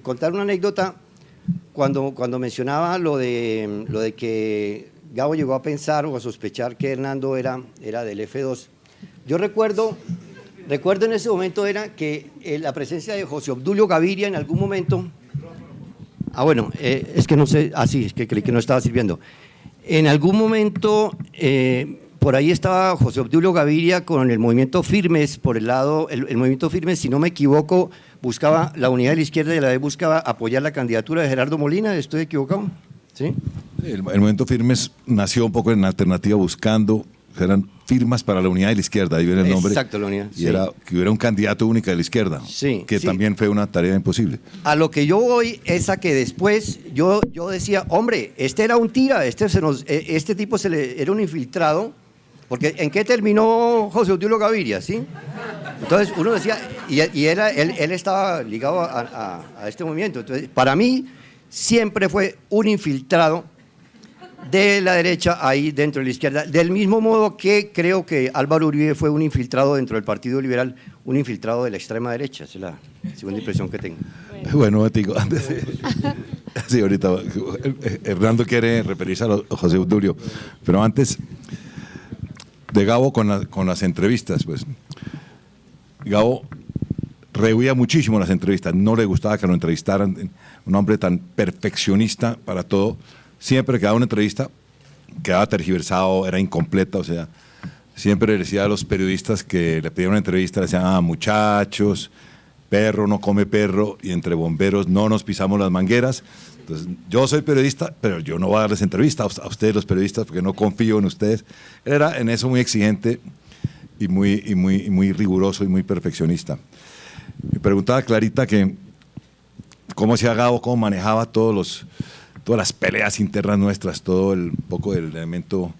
contar una anécdota cuando mencionaba lo de que Gabo llegó a pensar o a sospechar que Hernando era del F2. Yo recuerdo en ese momento era que la presencia de José Obdulio Gaviria en algún momento... bueno, es que no sé, sí, es que creí que no estaba sirviendo. En algún momento, por ahí estaba José Obdulio Gaviria con el movimiento Firmes, por el lado, el movimiento Firmes, si no me equivoco, buscaba la unidad de la izquierda y a la vez buscaba apoyar la candidatura de Gerardo Molina, ¿estoy equivocado? ¿Sí? El movimiento Firmes nació un poco en alternativa buscando, eran firmas para la unidad de la izquierda, ahí viene el nombre. Exacto, la unidad. Y sí. era que hubiera un candidato único de la izquierda, Sí, que sí. también fue una tarea imposible. A lo que yo voy es a que después yo decía, hombre, este era un tira, este tipo era un infiltrado, porque ¿en qué terminó José Obdulio Gaviria? ¿Sí? Entonces uno decía, y él estaba ligado a este movimiento. Entonces, para mí siempre fue un infiltrado de la derecha ahí dentro de la izquierda, del mismo modo que creo que Álvaro Uribe fue un infiltrado dentro del Partido Liberal, un infiltrado de la extrema derecha, esa es la segunda impresión que tengo. Bueno, te digo, antes sí, ahorita Hernando quiere referirse a José Obdulio, pero antes de Gabo con las entrevistas, pues Gabo rehuía muchísimo las entrevistas, no le gustaba que lo entrevistaran, un hombre tan perfeccionista para todo. Siempre que daba una entrevista, quedaba tergiversado, era incompleta, o sea, siempre le decía a los periodistas que le pedían una entrevista, le decían, muchachos, perro no come perro, y entre bomberos no nos pisamos las mangueras. Entonces, yo soy periodista, pero yo no voy a darles entrevista a ustedes los periodistas porque no confío en ustedes. Él era en eso muy exigente y muy riguroso y muy perfeccionista. Me preguntaba Clarita que cómo hacía Gabo, cómo manejaba todas las peleas internas nuestras, todo el poco del elemento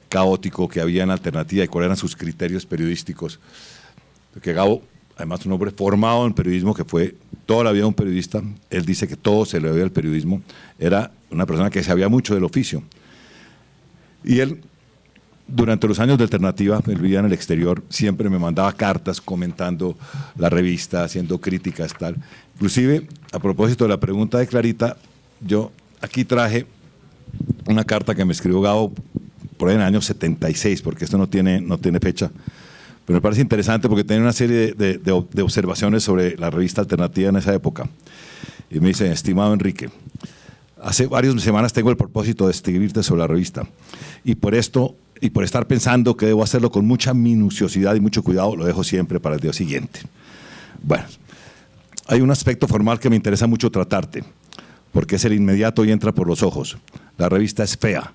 caótico que había en Alternativa y cuáles eran sus criterios periodísticos. Porque Gabo, además un hombre formado en periodismo, que fue toda la vida un periodista, él dice que todo se le debe al periodismo, era una persona que sabía mucho del oficio. Y él, durante los años de Alternativa, él vivía en el exterior, siempre me mandaba cartas comentando la revista, haciendo críticas, tal. Inclusive, a propósito de la pregunta de Clarita, yo aquí traje una carta que me escribió Gabo por ahí en el año 76, porque esto no tiene fecha, pero me parece interesante porque tiene una serie de observaciones sobre la revista Alternativa en esa época. Y me dice, estimado Enrique, hace varias semanas tengo el propósito de escribirte sobre la revista, y por estar pensando que debo hacerlo con mucha minuciosidad y mucho cuidado, lo dejo siempre para el día siguiente. Bueno, hay un aspecto formal que me interesa mucho tratarte, porque es el inmediato y entra por los ojos. La revista es fea,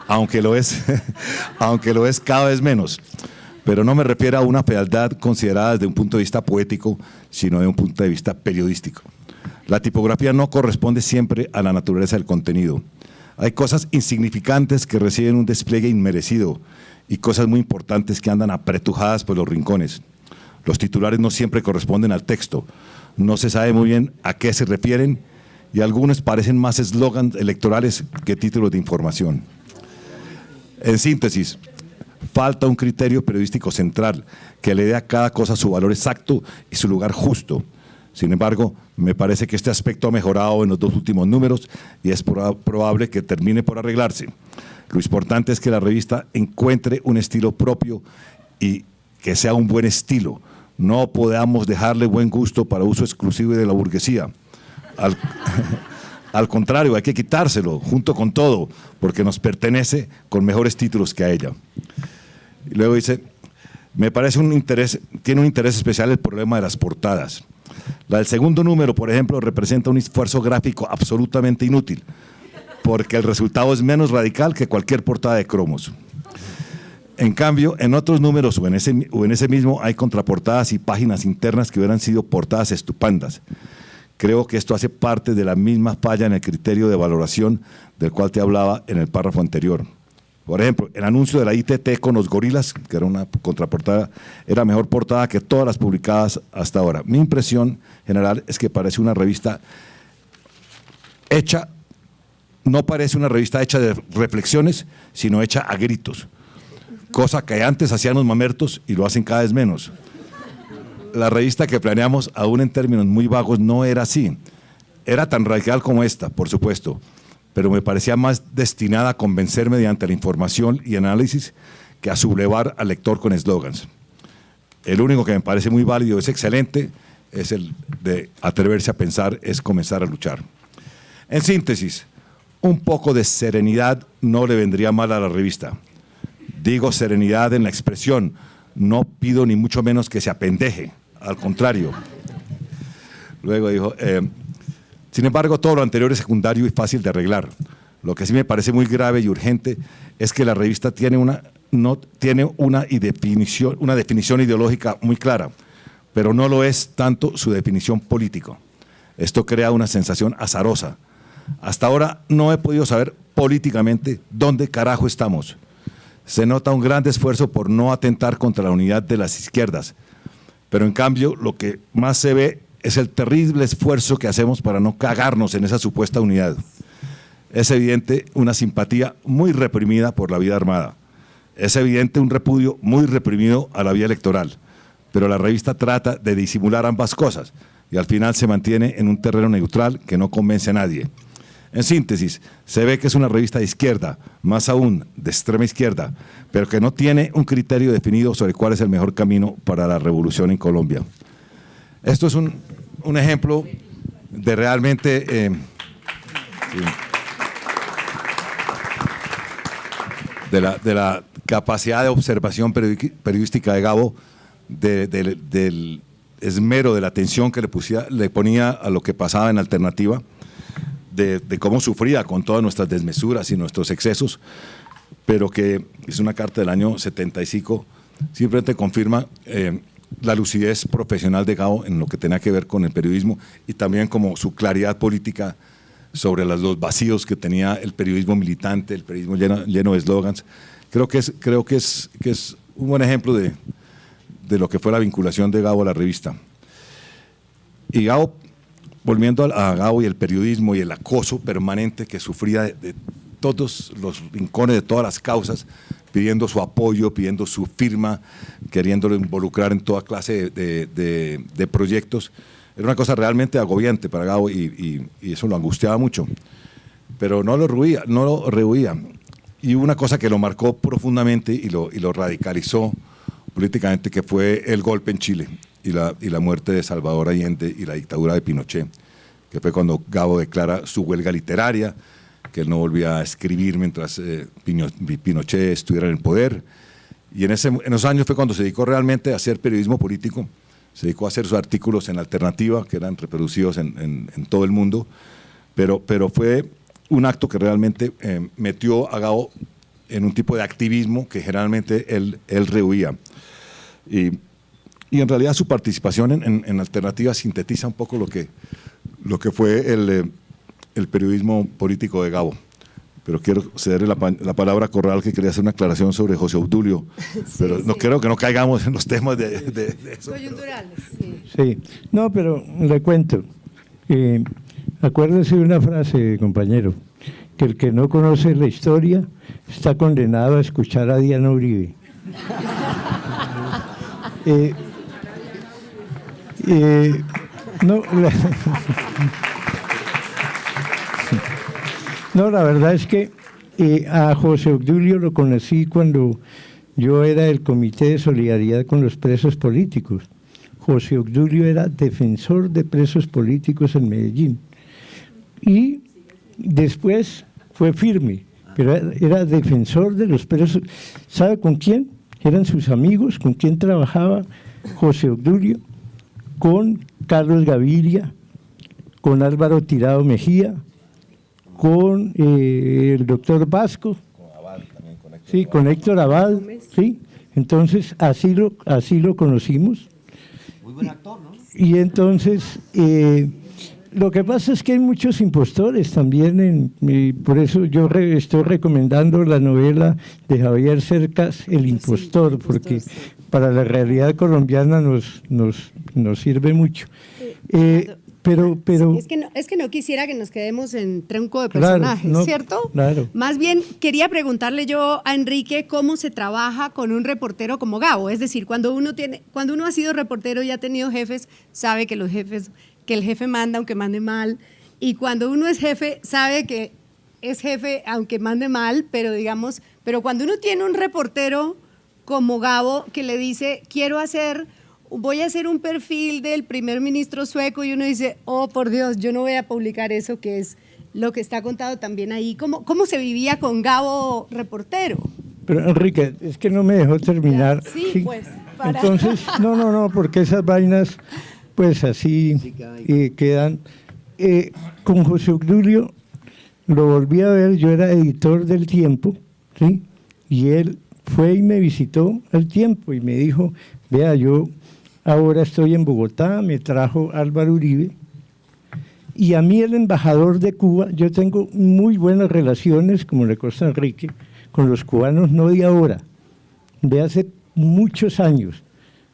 aunque lo es cada vez menos, pero no me refiero a una fealdad considerada desde un punto de vista poético, sino desde un punto de vista periodístico. La tipografía no corresponde siempre a la naturaleza del contenido. Hay cosas insignificantes que reciben un despliegue inmerecido y cosas muy importantes que andan apretujadas por los rincones. Los titulares no siempre corresponden al texto. No se sabe muy bien a qué se refieren y algunos parecen más eslogans electorales que títulos de información. En síntesis, falta un criterio periodístico central que le dé a cada cosa su valor exacto y su lugar justo. Sin embargo, me parece que este aspecto ha mejorado en los dos últimos números y es probable que termine por arreglarse. Lo importante es que la revista encuentre un estilo propio y que sea un buen estilo. No podamos dejarle buen gusto para uso exclusivo de la burguesía. Al contrario, hay que quitárselo junto con todo, porque nos pertenece con mejores títulos que a ella. Y luego dice, me parece tiene un interés especial el problema de las portadas. La del segundo número, por ejemplo, representa un esfuerzo gráfico absolutamente inútil, porque el resultado es menos radical que cualquier portada de cromos. En cambio, en otros números o en ese mismo hay contraportadas y páginas internas que hubieran sido portadas estupendas. Creo que esto hace parte de la misma falla en el criterio de valoración del cual te hablaba en el párrafo anterior. Por ejemplo, el anuncio de la ITT con los gorilas, que era una contraportada, era mejor portada que todas las publicadas hasta ahora. Mi impresión general es que parece una revista hecha, no parece una revista hecha de reflexiones, sino hecha a gritos. Cosa que antes hacían los mamertos y lo hacen cada vez menos. La revista que planeamos, aún en términos muy vagos, no era así. Era tan radical como esta, por supuesto, pero me parecía más destinada a convencer mediante la información y análisis que a sublevar al lector con eslogans. El único que me parece muy válido, es excelente, es el de atreverse a pensar, es comenzar a luchar. En síntesis, un poco de serenidad no le vendría mal a la revista. Digo serenidad en la expresión, no pido ni mucho menos que se apendeje, al contrario. Luego dijo, sin embargo, todo lo anterior es secundario y fácil de arreglar. Lo que sí me parece muy grave y urgente es que la revista tiene una definición ideológica muy clara, pero no lo es tanto su definición política. Esto crea una sensación azarosa. Hasta ahora no he podido saber políticamente dónde carajo estamos. Se nota un gran esfuerzo por no atentar contra la unidad de las izquierdas, pero en cambio lo que más se ve es el terrible esfuerzo que hacemos para no cagarnos en esa supuesta unidad. Es evidente una simpatía muy reprimida por la vida armada. Es evidente un repudio muy reprimido a la vía electoral, pero la revista trata de disimular ambas cosas y al final se mantiene en un terreno neutral que no convence a nadie. En síntesis, se ve que es una revista de izquierda, más aún de extrema izquierda, pero que no tiene un criterio definido sobre cuál es el mejor camino para la revolución en Colombia. Esto es un ejemplo de realmente de la capacidad de observación periodística de Gabo, del esmero, de la atención que le ponía a lo que pasaba en Alternativa, de cómo sufría con todas nuestras desmesuras y nuestros excesos, pero que es una carta del año 75, simplemente confirma la lucidez profesional de Gabo en lo que tenía que ver con el periodismo y también como su claridad política sobre los vacíos que tenía el periodismo militante, el periodismo lleno de eslogans. Creo que es un buen ejemplo de lo que fue la vinculación de Gabo a la revista. Y Gabo, volviendo a Gabo y el periodismo y el acoso permanente que sufría de todos los rincones, de todas las causas, pidiendo su apoyo, pidiendo su firma, queriéndolo involucrar en toda clase de proyectos. Era una cosa realmente agobiante para Gabo y eso lo angustiaba mucho, pero no lo rehuía. Y una cosa que lo marcó profundamente y lo radicalizó políticamente, que fue el golpe en Chile y la muerte de Salvador Allende y la dictadura de Pinochet, que fue cuando Gabo declara su huelga literaria, que él no volvía a escribir mientras Pinochet estuviera en el poder. Y en esos años fue cuando se dedicó realmente a hacer periodismo político, se dedicó a hacer sus artículos en Alternativa, que eran reproducidos en todo el mundo, pero fue un acto que realmente metió a Gabo en un tipo de activismo que generalmente él rehuía. Y en realidad su participación en Alternativa sintetiza un poco lo que fue el periodismo político de Gabo. Pero quiero cederle la palabra a Corral, que quería hacer una aclaración sobre José Obdulio, pero no creo que no caigamos en los temas de eso. Coyunturales, sí. Sí, no, pero le cuento. Acuérdese de una frase, compañero, que el que no conoce la historia está condenado a escuchar a Diana Uribe. No, la verdad es que a José Obdulio lo conocí cuando yo era del Comité de Solidaridad con los Presos Políticos. José Obdulio era defensor de presos políticos en Medellín. Y después fue firme, pero era defensor de los presos. ¿Sabe con quién? Eran sus amigos, con quién trabajaba José Obdulio, con Carlos Gaviria, con Álvaro Tirado Mejía, con el doctor Vasco, con Héctor Abad, sí. Entonces así lo conocimos. Muy buen actor, ¿no? Y entonces lo que pasa es que hay muchos impostores también, por eso yo estoy recomendando la novela de Javier Cercas, El Impostor, porque para la realidad colombiana nos sirve mucho. Pero es que no quisiera que nos quedemos en tronco de personajes, claro, no, ¿cierto? Claro. Más bien quería preguntarle yo a Enrique cómo se trabaja con un reportero como Gabo. Es decir, cuando uno ha sido reportero y ha tenido jefes, sabe que el jefe manda aunque mande mal. Y cuando uno es jefe, sabe que es jefe aunque mande mal, pero cuando uno tiene un reportero como Gabo que le dice, voy a hacer un perfil del primer ministro sueco, y uno dice, oh, por Dios, yo no voy a publicar eso, que es lo que está contado también ahí. ¿Cómo se vivía con Gabo reportero? Pero Enrique, es que no me dejó terminar. Sí, pues. Entonces, no, porque esas vainas, pues así quedan. Con José Obdulio lo volví a ver, yo era editor del Tiempo, ¿sí? Y él fue y me visitó al Tiempo y me dijo, vea, yo ahora estoy en Bogotá, me trajo Álvaro Uribe, y a mí el embajador de Cuba, yo tengo muy buenas relaciones, como le consta a Enrique, con los cubanos, no de ahora, de hace muchos años.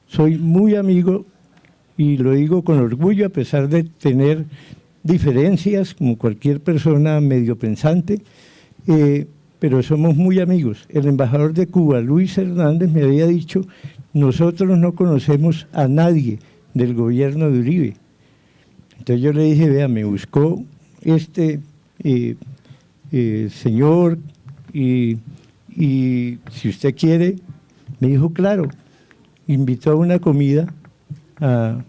Soy muy amigo, y lo digo con orgullo, a pesar de tener diferencias, como cualquier persona medio pensante, pero somos muy amigos. El embajador de Cuba, Luis Hernández, me había dicho, nosotros no conocemos a nadie del gobierno de Uribe. Entonces yo le dije, vea, me buscó este señor y si usted quiere, me dijo, claro, invitó a una comida a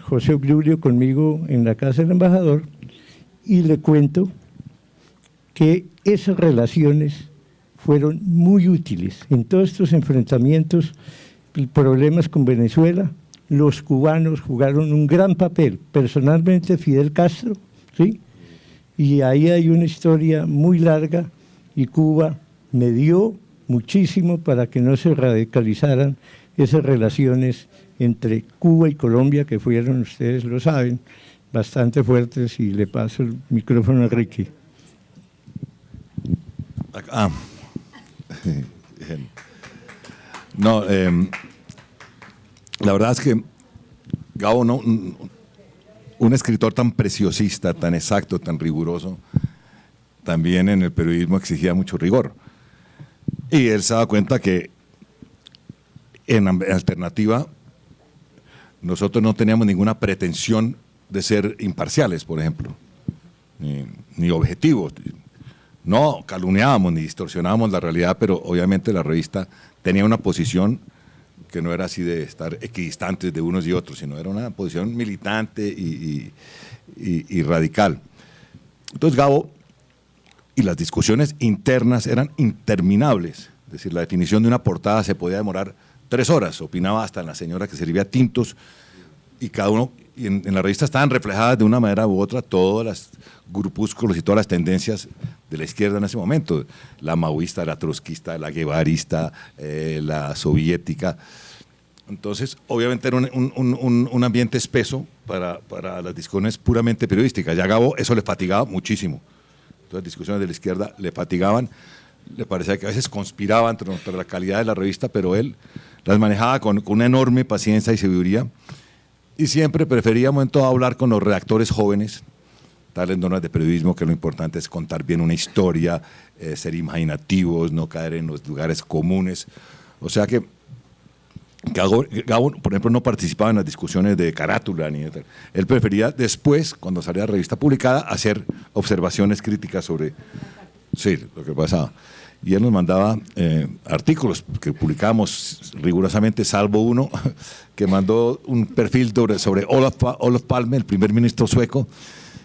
José Obdulio conmigo en la casa del embajador y le cuento que esas relaciones fueron muy útiles en todos estos enfrentamientos y problemas con Venezuela. Los cubanos jugaron un gran papel, personalmente Fidel Castro, ¿sí? Y ahí hay una historia muy larga y Cuba me dio muchísimo para que no se radicalizaran esas relaciones entre Cuba y Colombia, que fueron, ustedes lo saben, bastante fuertes, y le paso el micrófono a Enrique. No, la verdad es que Gabo, un escritor tan preciosista, tan exacto, tan riguroso, también en el periodismo exigía mucho rigor. Y él se da cuenta que en Alternativa nosotros no teníamos ninguna pretensión de ser imparciales, por ejemplo, ni objetivos. No calumniábamos ni distorsionábamos la realidad, pero obviamente la revista tenía una posición que no era así de estar equidistantes de unos y otros, sino era una posición militante y radical. Entonces Gabo y las discusiones internas eran interminables. Es decir, la definición de una portada se podía demorar 3 horas, opinaba hasta la señora que servía tintos, y cada uno, y en la revista estaban reflejadas de una manera u otra todos los grupúsculos y todas las tendencias de la izquierda en ese momento, la maoísta, la trotskista, la guevarista, la soviética. Entonces, obviamente era un ambiente espeso para las discusiones puramente periodísticas. Ya a Gabo eso le fatigaba muchísimo. Todas las discusiones de la izquierda le fatigaban, le parecía que a veces conspiraban contra la calidad de la revista, pero él las manejaba con una enorme paciencia y sabiduría, y siempre preferíamos en todo hablar con los redactores jóvenes, darles normas de periodismo, que lo importante es contar bien una historia, ser imaginativos, no caer en los lugares comunes. O sea que Gabo, por ejemplo, no participaba en las discusiones de carátula, ni tal. Él prefería después, cuando salía la revista publicada, hacer observaciones críticas sobre lo que pasaba. Y él nos mandaba artículos que publicábamos rigurosamente, salvo uno que mandó un perfil sobre Olof Palme, el primer ministro sueco,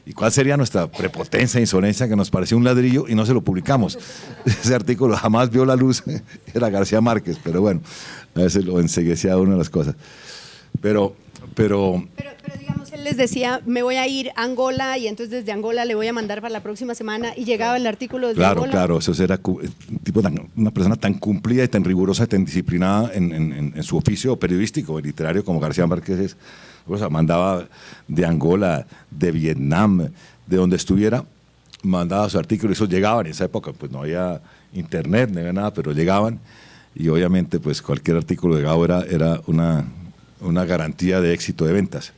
y cuál sería nuestra prepotencia e insolencia, que nos pareció un ladrillo y no se lo publicamos. Ese artículo jamás vio la luz, era García Márquez, pero bueno, a veces lo enceguecía una de las cosas. Pero digamos, él les decía, me voy a ir a Angola, y entonces desde Angola le voy a mandar para la próxima semana, y llegaba el artículo desde Angola. Claro, eso era una persona tan cumplida y tan rigurosa y tan disciplinada en su oficio periodístico y literario como García Márquez es. O sea, mandaba de Angola, de Vietnam, de donde estuviera, mandaba sus artículos, y esos llegaban. En esa época pues no había internet, no había nada, pero llegaban, y obviamente pues cualquier artículo de Gabo era una garantía de éxito de ventas.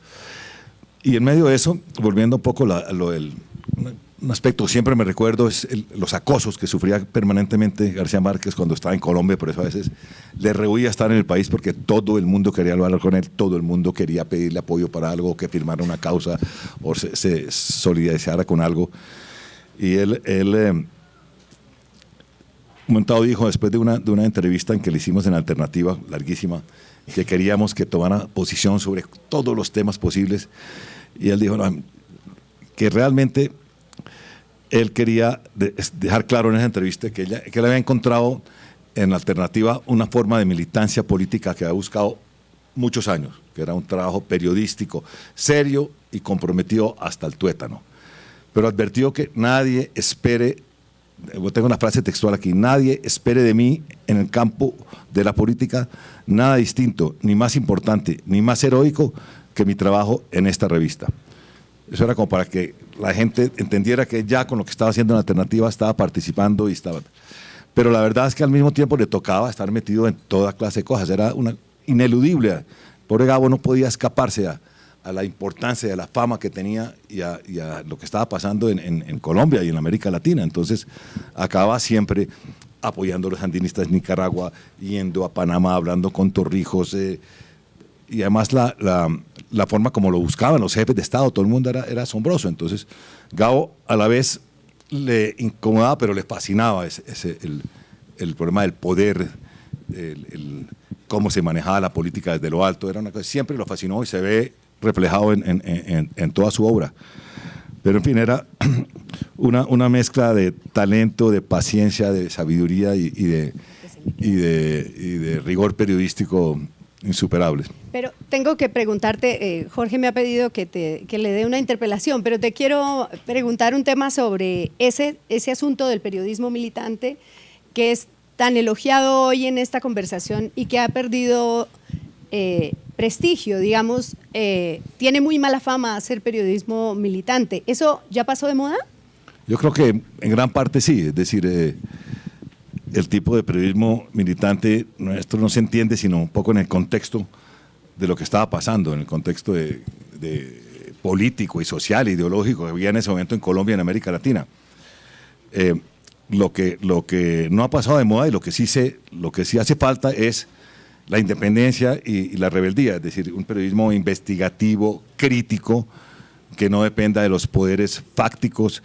Y en medio de eso, volviendo un poco un aspecto que siempre me recuerdo es los acosos que sufría permanentemente García Márquez cuando estaba en Colombia. Por eso a veces le rehuía estar en el país, porque todo el mundo quería hablar con él, todo el mundo quería pedirle apoyo para algo, que firmara una causa o se solidarizara con algo. Y él un momento dijo, después de una entrevista en que le hicimos en Alternativa, larguísima, que queríamos que tomara posición sobre todos los temas posibles, y él dijo que realmente él quería dejar claro en esa entrevista que él había encontrado en la Alternativa una forma de militancia política que había buscado muchos años, que era un trabajo periodístico serio y comprometido hasta el tuétano. Pero advirtió que nadie espere, yo tengo una frase textual aquí, nadie espere de mí en el campo de la política nada distinto, ni más importante, ni más heroico que mi trabajo en esta revista. Eso era como para que la gente entendiera que ya con lo que estaba haciendo en la Alternativa estaba participando y estaba... Pero la verdad es que al mismo tiempo le tocaba estar metido en toda clase de cosas, era una ineludible. Pobre Gabo no podía escaparse a la importancia de la fama que tenía y a lo que estaba pasando en Colombia y en América Latina. Entonces acababa siempre apoyando a los sandinistas de Nicaragua, yendo a Panamá, hablando con Torrijos, y además la forma como lo buscaban los jefes de Estado, todo el mundo era asombroso. Entonces Gabo a la vez le incomodaba, pero le fascinaba el problema del poder, cómo se manejaba la política desde lo alto, era una cosa, siempre lo fascinó y se ve reflejado en toda su obra. Pero en fin, era una mezcla de talento, de paciencia, de sabiduría y de rigor periodístico insuperables. Pero tengo que preguntarte, Jorge me ha pedido que le dé una interpelación, pero te quiero preguntar un tema sobre ese asunto del periodismo militante que es tan elogiado hoy en esta conversación y que ha perdido prestigio, digamos, tiene muy mala fama hacer periodismo militante. ¿Eso ya pasó de moda? Yo creo que en gran parte sí, es decir, el tipo de periodismo militante nuestro no se entiende sino un poco en el contexto de lo que estaba pasando, en el contexto de político y social, ideológico que había en ese momento en Colombia y en América Latina. Lo que no ha pasado de moda y lo que sí hace falta es la independencia y la rebeldía, es decir, un periodismo investigativo, crítico, que no dependa de los poderes fácticos.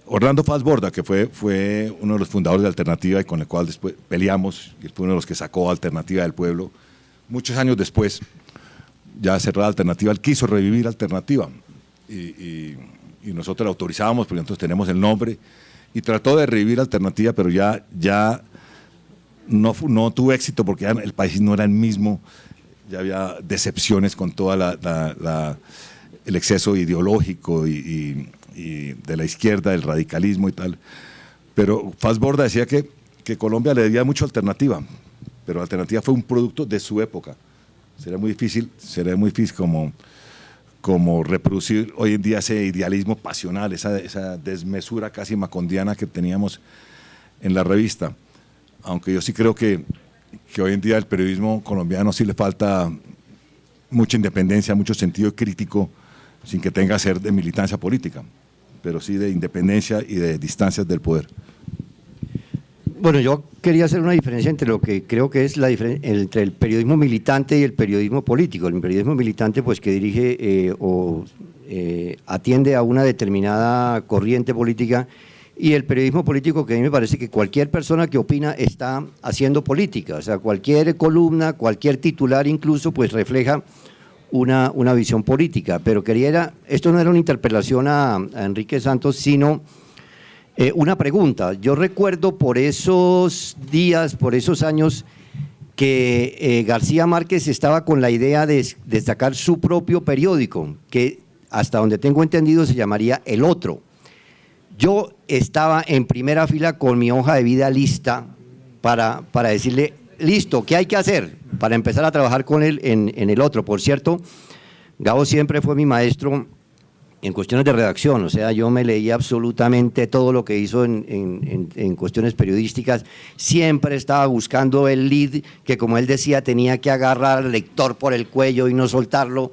Orlando Fassborda, que fue uno de los fundadores de Alternativa y con el cual después peleamos, y fue uno de los que sacó Alternativa del Pueblo, muchos años después, ya cerrada Alternativa, él quiso revivir Alternativa y nosotros la autorizábamos porque nosotros tenemos el nombre y trató de revivir Alternativa, pero ya no tuvo éxito porque ya el país no era el mismo, ya había decepciones con toda el exceso ideológico y de la izquierda, del radicalismo y tal. Pero Fassborda decía que Colombia le debía mucho a Alternativa, pero Alternativa fue un producto de su época. Sería muy difícil como reproducir hoy en día ese idealismo pasional, esa desmesura casi macondiana que teníamos en la revista. Aunque yo sí creo que hoy en día el periodismo colombiano sí le falta mucha independencia, mucho sentido crítico, sin que tenga que ser de militancia política, pero sí de independencia y de distancias del poder. Bueno, yo quería hacer una diferencia entre lo que creo que es la diferencia entre el periodismo militante y el periodismo político. El periodismo militante, pues, que dirige atiende a una determinada corriente política, y el periodismo político, que a mí me parece que cualquier persona que opina está haciendo política. O sea, cualquier columna, cualquier titular incluso, pues refleja una visión política. Pero esto no era una interpelación a Enrique Santos, sino una pregunta. Yo recuerdo por esos días, por esos años, que García Márquez estaba con la idea de sacar su propio periódico, que hasta donde tengo entendido se llamaría El Otro. Yo estaba en primera fila con mi hoja de vida lista para decirle, listo, ¿qué hay que hacer para empezar a trabajar con él en El Otro? Por cierto, Gabo siempre fue mi maestro en cuestiones de redacción, o sea, yo me leía absolutamente todo lo que hizo en cuestiones periodísticas, siempre estaba buscando el lead que, como él decía, tenía que agarrar al lector por el cuello y no soltarlo.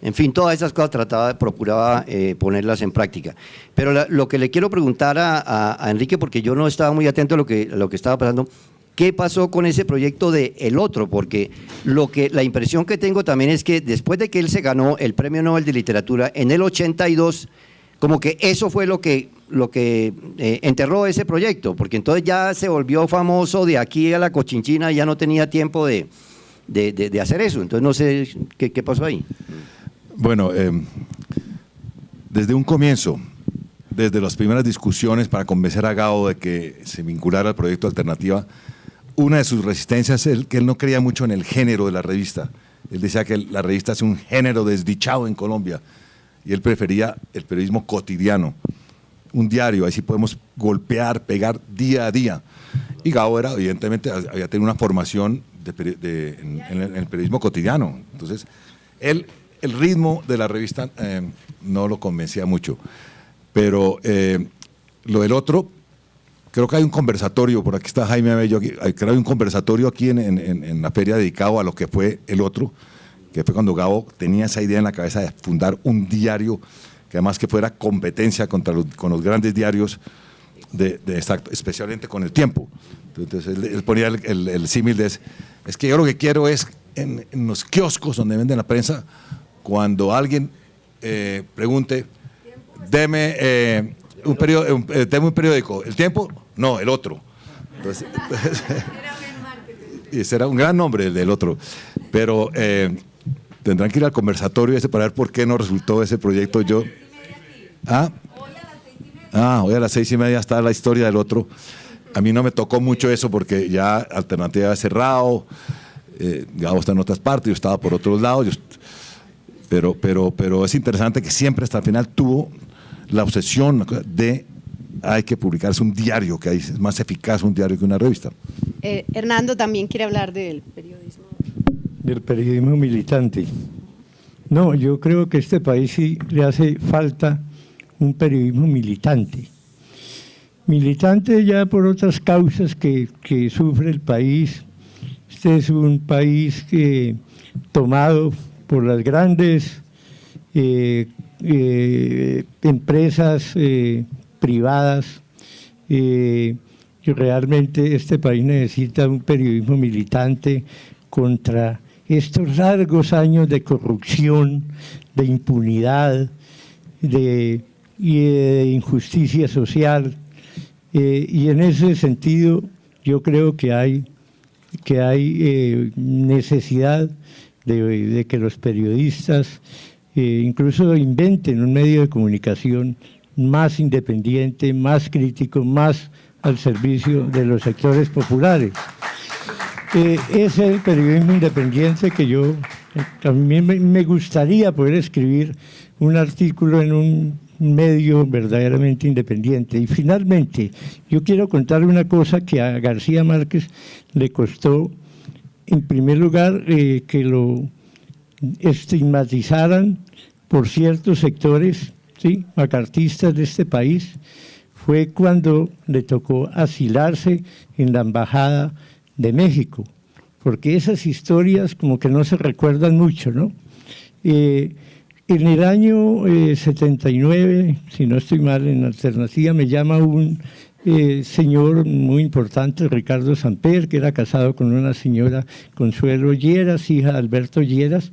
En fin, todas esas cosas procuraba ponerlas en práctica. Pero lo que le quiero preguntar a Enrique, porque yo no estaba muy atento a lo que estaba pasando, ¿qué pasó con ese proyecto de El Otro? Porque la impresión que tengo también es que después de que él se ganó el Premio Nobel de Literatura en el 82, como que eso fue lo que enterró ese proyecto, porque entonces ya se volvió famoso de aquí a la Cochinchina y ya no tenía tiempo de hacer eso. Entonces no sé qué pasó ahí. Bueno, desde un comienzo, desde las primeras discusiones para convencer a Gabo de que se vinculara al proyecto Alternativa, una de sus resistencias es que él no creía mucho en el género de la revista. Él decía que la revista es un género desdichado en Colombia y él prefería el periodismo cotidiano, un diario, ahí sí podemos golpear, pegar día a día. Y Gabo era, evidentemente, había tenido una formación en el periodismo cotidiano. Entonces, el ritmo de la revista no lo convencía mucho. Pero lo del otro, creo que hay un conversatorio, por aquí está Jaime Abello, creo que hay un conversatorio aquí en la feria dedicado a lo que fue el otro, que fue cuando Gabo tenía esa idea en la cabeza de fundar un diario que además que fuera competencia con los grandes diarios, especialmente con El Tiempo. Entonces él ponía el símil de es que yo lo que quiero es en los kioscos donde venden la prensa, cuando alguien pregunte, deme un periódico, ¿El Tiempo? No, el otro. Entonces, ese era un gran nombre el del otro, pero tendrán que ir al conversatorio ese para ver por qué no resultó ese proyecto. Hoy a las 6:30 está la historia del otro. A mí no me tocó mucho eso porque ya Alternativa había cerrado, Gabo está en otras partes, yo estaba por otros lados, pero es interesante que siempre hasta el final tuvo la obsesión de hay que publicarse un diario, que es más eficaz un diario que una revista. Hernando también quiere hablar del periodismo. Del periodismo militante. No, yo creo que a este país sí le hace falta un periodismo militante. Militante ya por otras causas que sufre el país. Este es un país tomado por las grandes empresas privadas. Y realmente este país necesita un periodismo militante contra estos largos años de corrupción, de impunidad, de injusticia social. Y en ese sentido yo creo que hay necesidad de que los periodistas incluso inventen un medio de comunicación más independiente, más crítico, más al servicio de los sectores populares. Es el periodismo independiente que a mí me gustaría poder escribir un artículo en un medio verdaderamente independiente. Y finalmente, yo quiero contarle una cosa que a García Márquez le costó, en primer lugar, que lo estigmatizaran por ciertos sectores, ¿sí?, macartistas de este país. Fue cuando le tocó asilarse en la Embajada de México, porque esas historias como que no se recuerdan mucho, ¿no? En el año 79, si no estoy mal, en Alternativa me llama un señor muy importante, Ricardo Samper, que era casado con una señora Consuelo Lleras, hija de Alberto Lleras,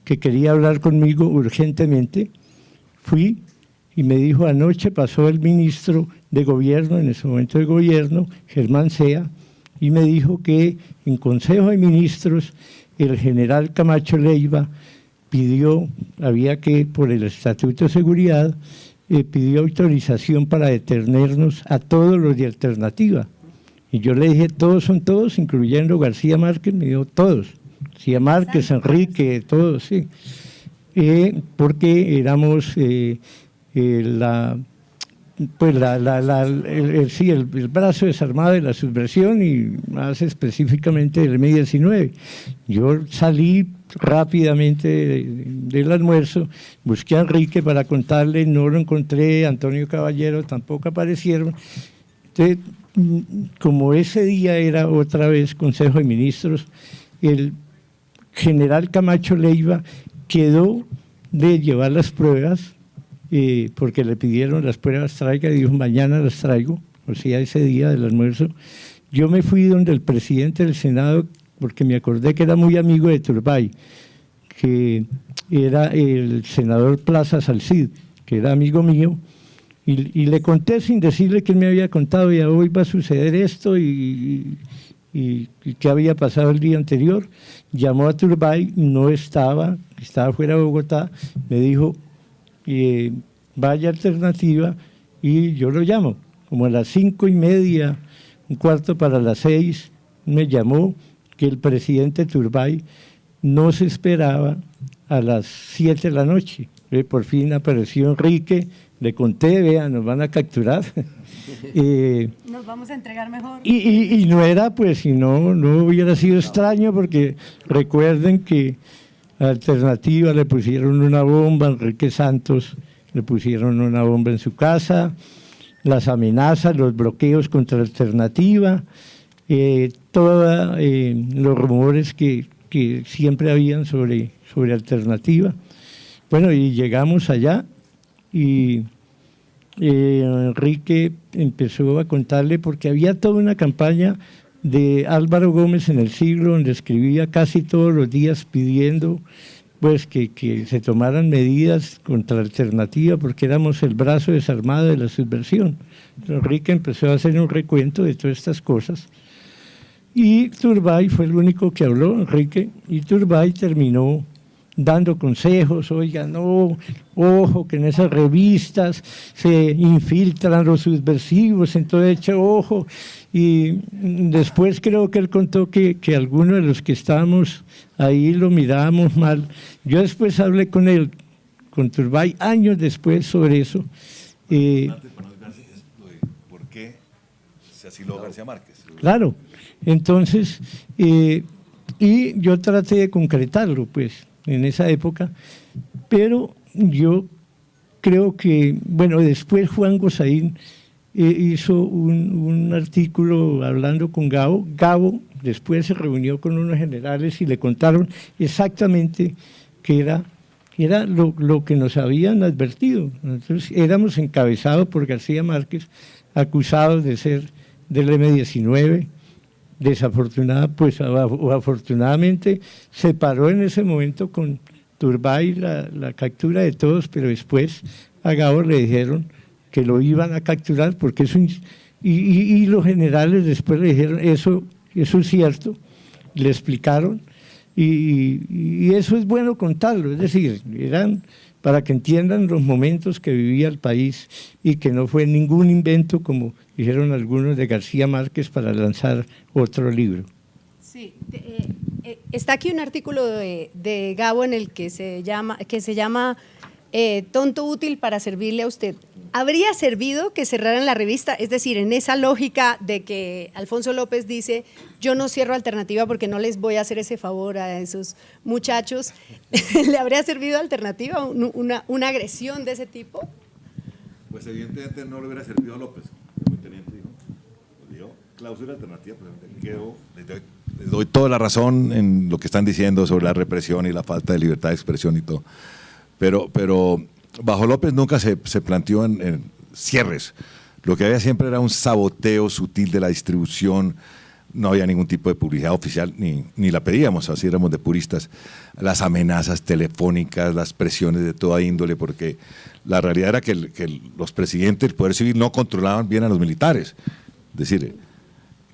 que quería hablar conmigo urgentemente. Fui y me dijo, anoche pasó el ministro de Gobierno, en ese momento de Gobierno, Germán Sea, y me dijo que en Consejo de Ministros el general Camacho Leiva pidió, había que, por el Estatuto de Seguridad, pidió autorización para detenernos a todos los de Alternativa. Y yo le dije, todos son todos, incluyendo García Márquez. Me dijo, todos. García Márquez, Enrique, todos, sí. Porque éramos el brazo desarmado de la subversión y más específicamente del M-19. Yo salí rápidamente del almuerzo, busqué a Enrique para contarle, no lo encontré, Antonio Caballero tampoco aparecieron. Entonces, como ese día era otra vez Consejo de Ministros, el general Camacho Leiva quedó de llevar las pruebas, porque le pidieron las pruebas, traiga, y dijo, mañana las traigo, o sea, ese día del almuerzo. Yo me fui donde el presidente del Senado, porque me acordé que era muy amigo de Turbay, que era el senador Plaza Salcid, que era amigo mío, y le conté sin decirle que él me había contado, ya hoy va a suceder esto, y qué había pasado el día anterior. Llamó a Turbay, no estaba fuera de Bogotá, me dijo, vaya Alternativa y yo lo llamo, como a las 5:30, 5:45, me llamó que el presidente Turbay no se esperaba a las 7 de la noche. Por fin apareció Enrique, le conté, vean, nos van a capturar. Nos vamos a entregar mejor. Y no era, pues, si no hubiera sido extraño, porque recuerden que a Alternativa le pusieron una bomba, a Enrique Santos le pusieron una bomba en su casa, las amenazas, los bloqueos contra Alternativa, todos los rumores que siempre habían sobre Alternativa. Bueno, y llegamos allá y Enrique empezó a contarle, porque había toda una campaña de Álvaro Gómez en El Siglo, donde escribía casi todos los días pidiendo pues que se tomaran medidas contra la Alternativa, porque éramos el brazo desarmado de la subversión. Entonces, Enrique empezó a hacer un recuento de todas estas cosas, y Turbay fue el único que habló, Enrique, y Turbay terminó dando consejos. Oiga, no, ojo, que en esas revistas se infiltran los subversivos, entonces eche ojo. Y después creo que él contó que algunos de los que estábamos ahí lo mirábamos mal. Yo después hablé con él, con Turbay, años después sobre eso. ¿Por qué se asiló García Márquez? Claro, entonces, y yo traté de concretarlo, pues, en esa época, pero yo creo que, bueno, después Juan Gosaín hizo un artículo hablando con Gabo. Gabo después se reunió con unos generales y le contaron exactamente que era lo que nos habían advertido. Entonces éramos encabezados por García Márquez, acusados de ser del M-19, afortunadamente se paró en ese momento con Turbay la captura de todos, pero después a Gabo le dijeron que lo iban a capturar, porque eso, y los generales después le dijeron, eso es cierto, le explicaron, y eso es bueno contarlo, es decir, eran para que entiendan los momentos que vivía el país, y que no fue ningún invento, como dijeron algunos, de García Márquez para lanzar otro libro. Sí, está aquí un artículo de Gabo en el que se llama Tonto útil para servirle a usted. ¿Habría servido que cerraran la revista? Es decir, en esa lógica de que Alfonso López dice, yo no cierro Alternativa porque no les voy a hacer ese favor a esos muchachos, ¿le habría servido Alternativa una agresión de ese tipo? Pues evidentemente no le hubiera servido a López, como el teniente dijo, clausura Alternativa, pues les doy toda la razón en lo que están diciendo sobre la represión y la falta de libertad de expresión y todo, pero bajo López nunca se planteó en cierres. Lo que había siempre era un saboteo sutil de la distribución. No había ningún tipo de publicidad oficial, ni la pedíamos, así éramos de puristas. Las amenazas telefónicas, las presiones de toda índole, porque la realidad era que los presidentes del Poder Civil no controlaban bien a los militares. Es decir,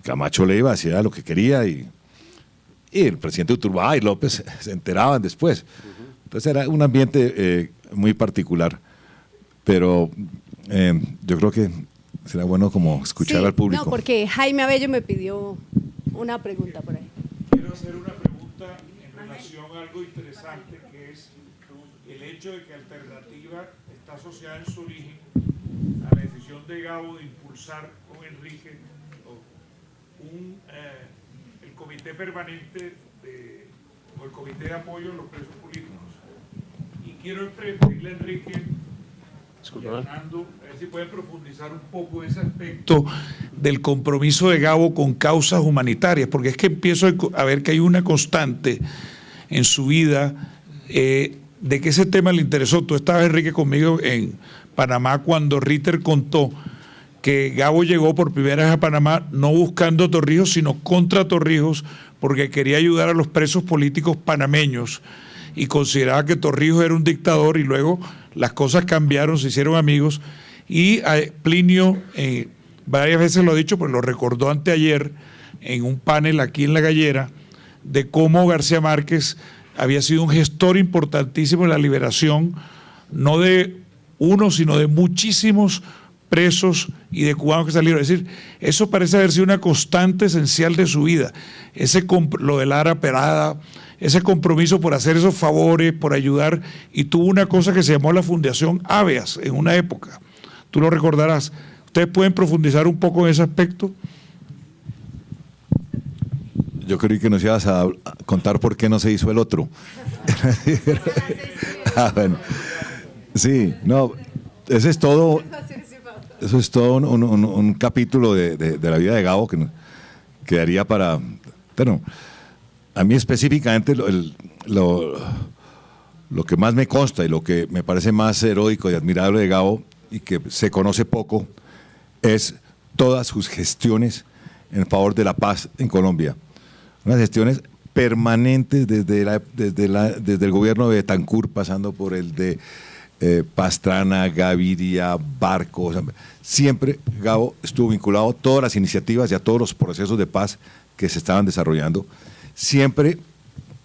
Camacho Leiva hacía lo que quería y el presidente Uturbay y López se enteraban después. Entonces era un ambiente muy particular, pero yo creo que será bueno como escuchar al público. No, porque Jaime Abello me pidió una pregunta por ahí. Quiero hacer una pregunta en relación a algo interesante, que es el hecho de que Alternativa está asociada en su origen a la decisión de Gabo de impulsar con Enrique el comité permanente o el comité de apoyo a los presos políticos. Y quiero pedirle a Enrique y a Hernando, a ver si pueden profundizar un poco ese aspecto del compromiso de Gabo con causas humanitarias, porque es que empiezo a ver que hay una constante en su vida de que ese tema le interesó. Tú estabas, Enrique, conmigo en Panamá cuando Ritter contó que Gabo llegó por primera vez a Panamá no buscando a Torrijos, sino contra Torrijos, porque quería ayudar a los presos políticos panameños y consideraba que Torrijos era un dictador, y luego las cosas cambiaron, se hicieron amigos, y Plinio varias veces lo ha dicho, pues lo recordó anteayer en un panel aquí en La Gallera, de cómo García Márquez había sido un gestor importantísimo en la liberación, no de uno, sino de muchísimos presos y de cubanos que salieron. Es decir, eso parece haber sido una constante esencial de su vida. Lo de Lara Perada, ese compromiso por hacer esos favores, por ayudar, y tuvo una cosa que se llamó la Fundación Habeas en una época. Tú lo recordarás. ¿Ustedes pueden profundizar un poco en ese aspecto? Yo creí que nos ibas a contar por qué no se hizo el otro. Bueno. Sí, no, eso es todo un capítulo de la vida de Gabo que quedaría para... Bueno, a mí específicamente lo que más me consta y lo que me parece más heroico y admirable de Gabo y que se conoce poco es todas sus gestiones en favor de la paz en Colombia. Unas gestiones permanentes desde el gobierno de Betancur, pasando por el de Pastrana, Gaviria, Barcos. Siempre Gabo estuvo vinculado a todas las iniciativas y a todos los procesos de paz que se estaban desarrollando, siempre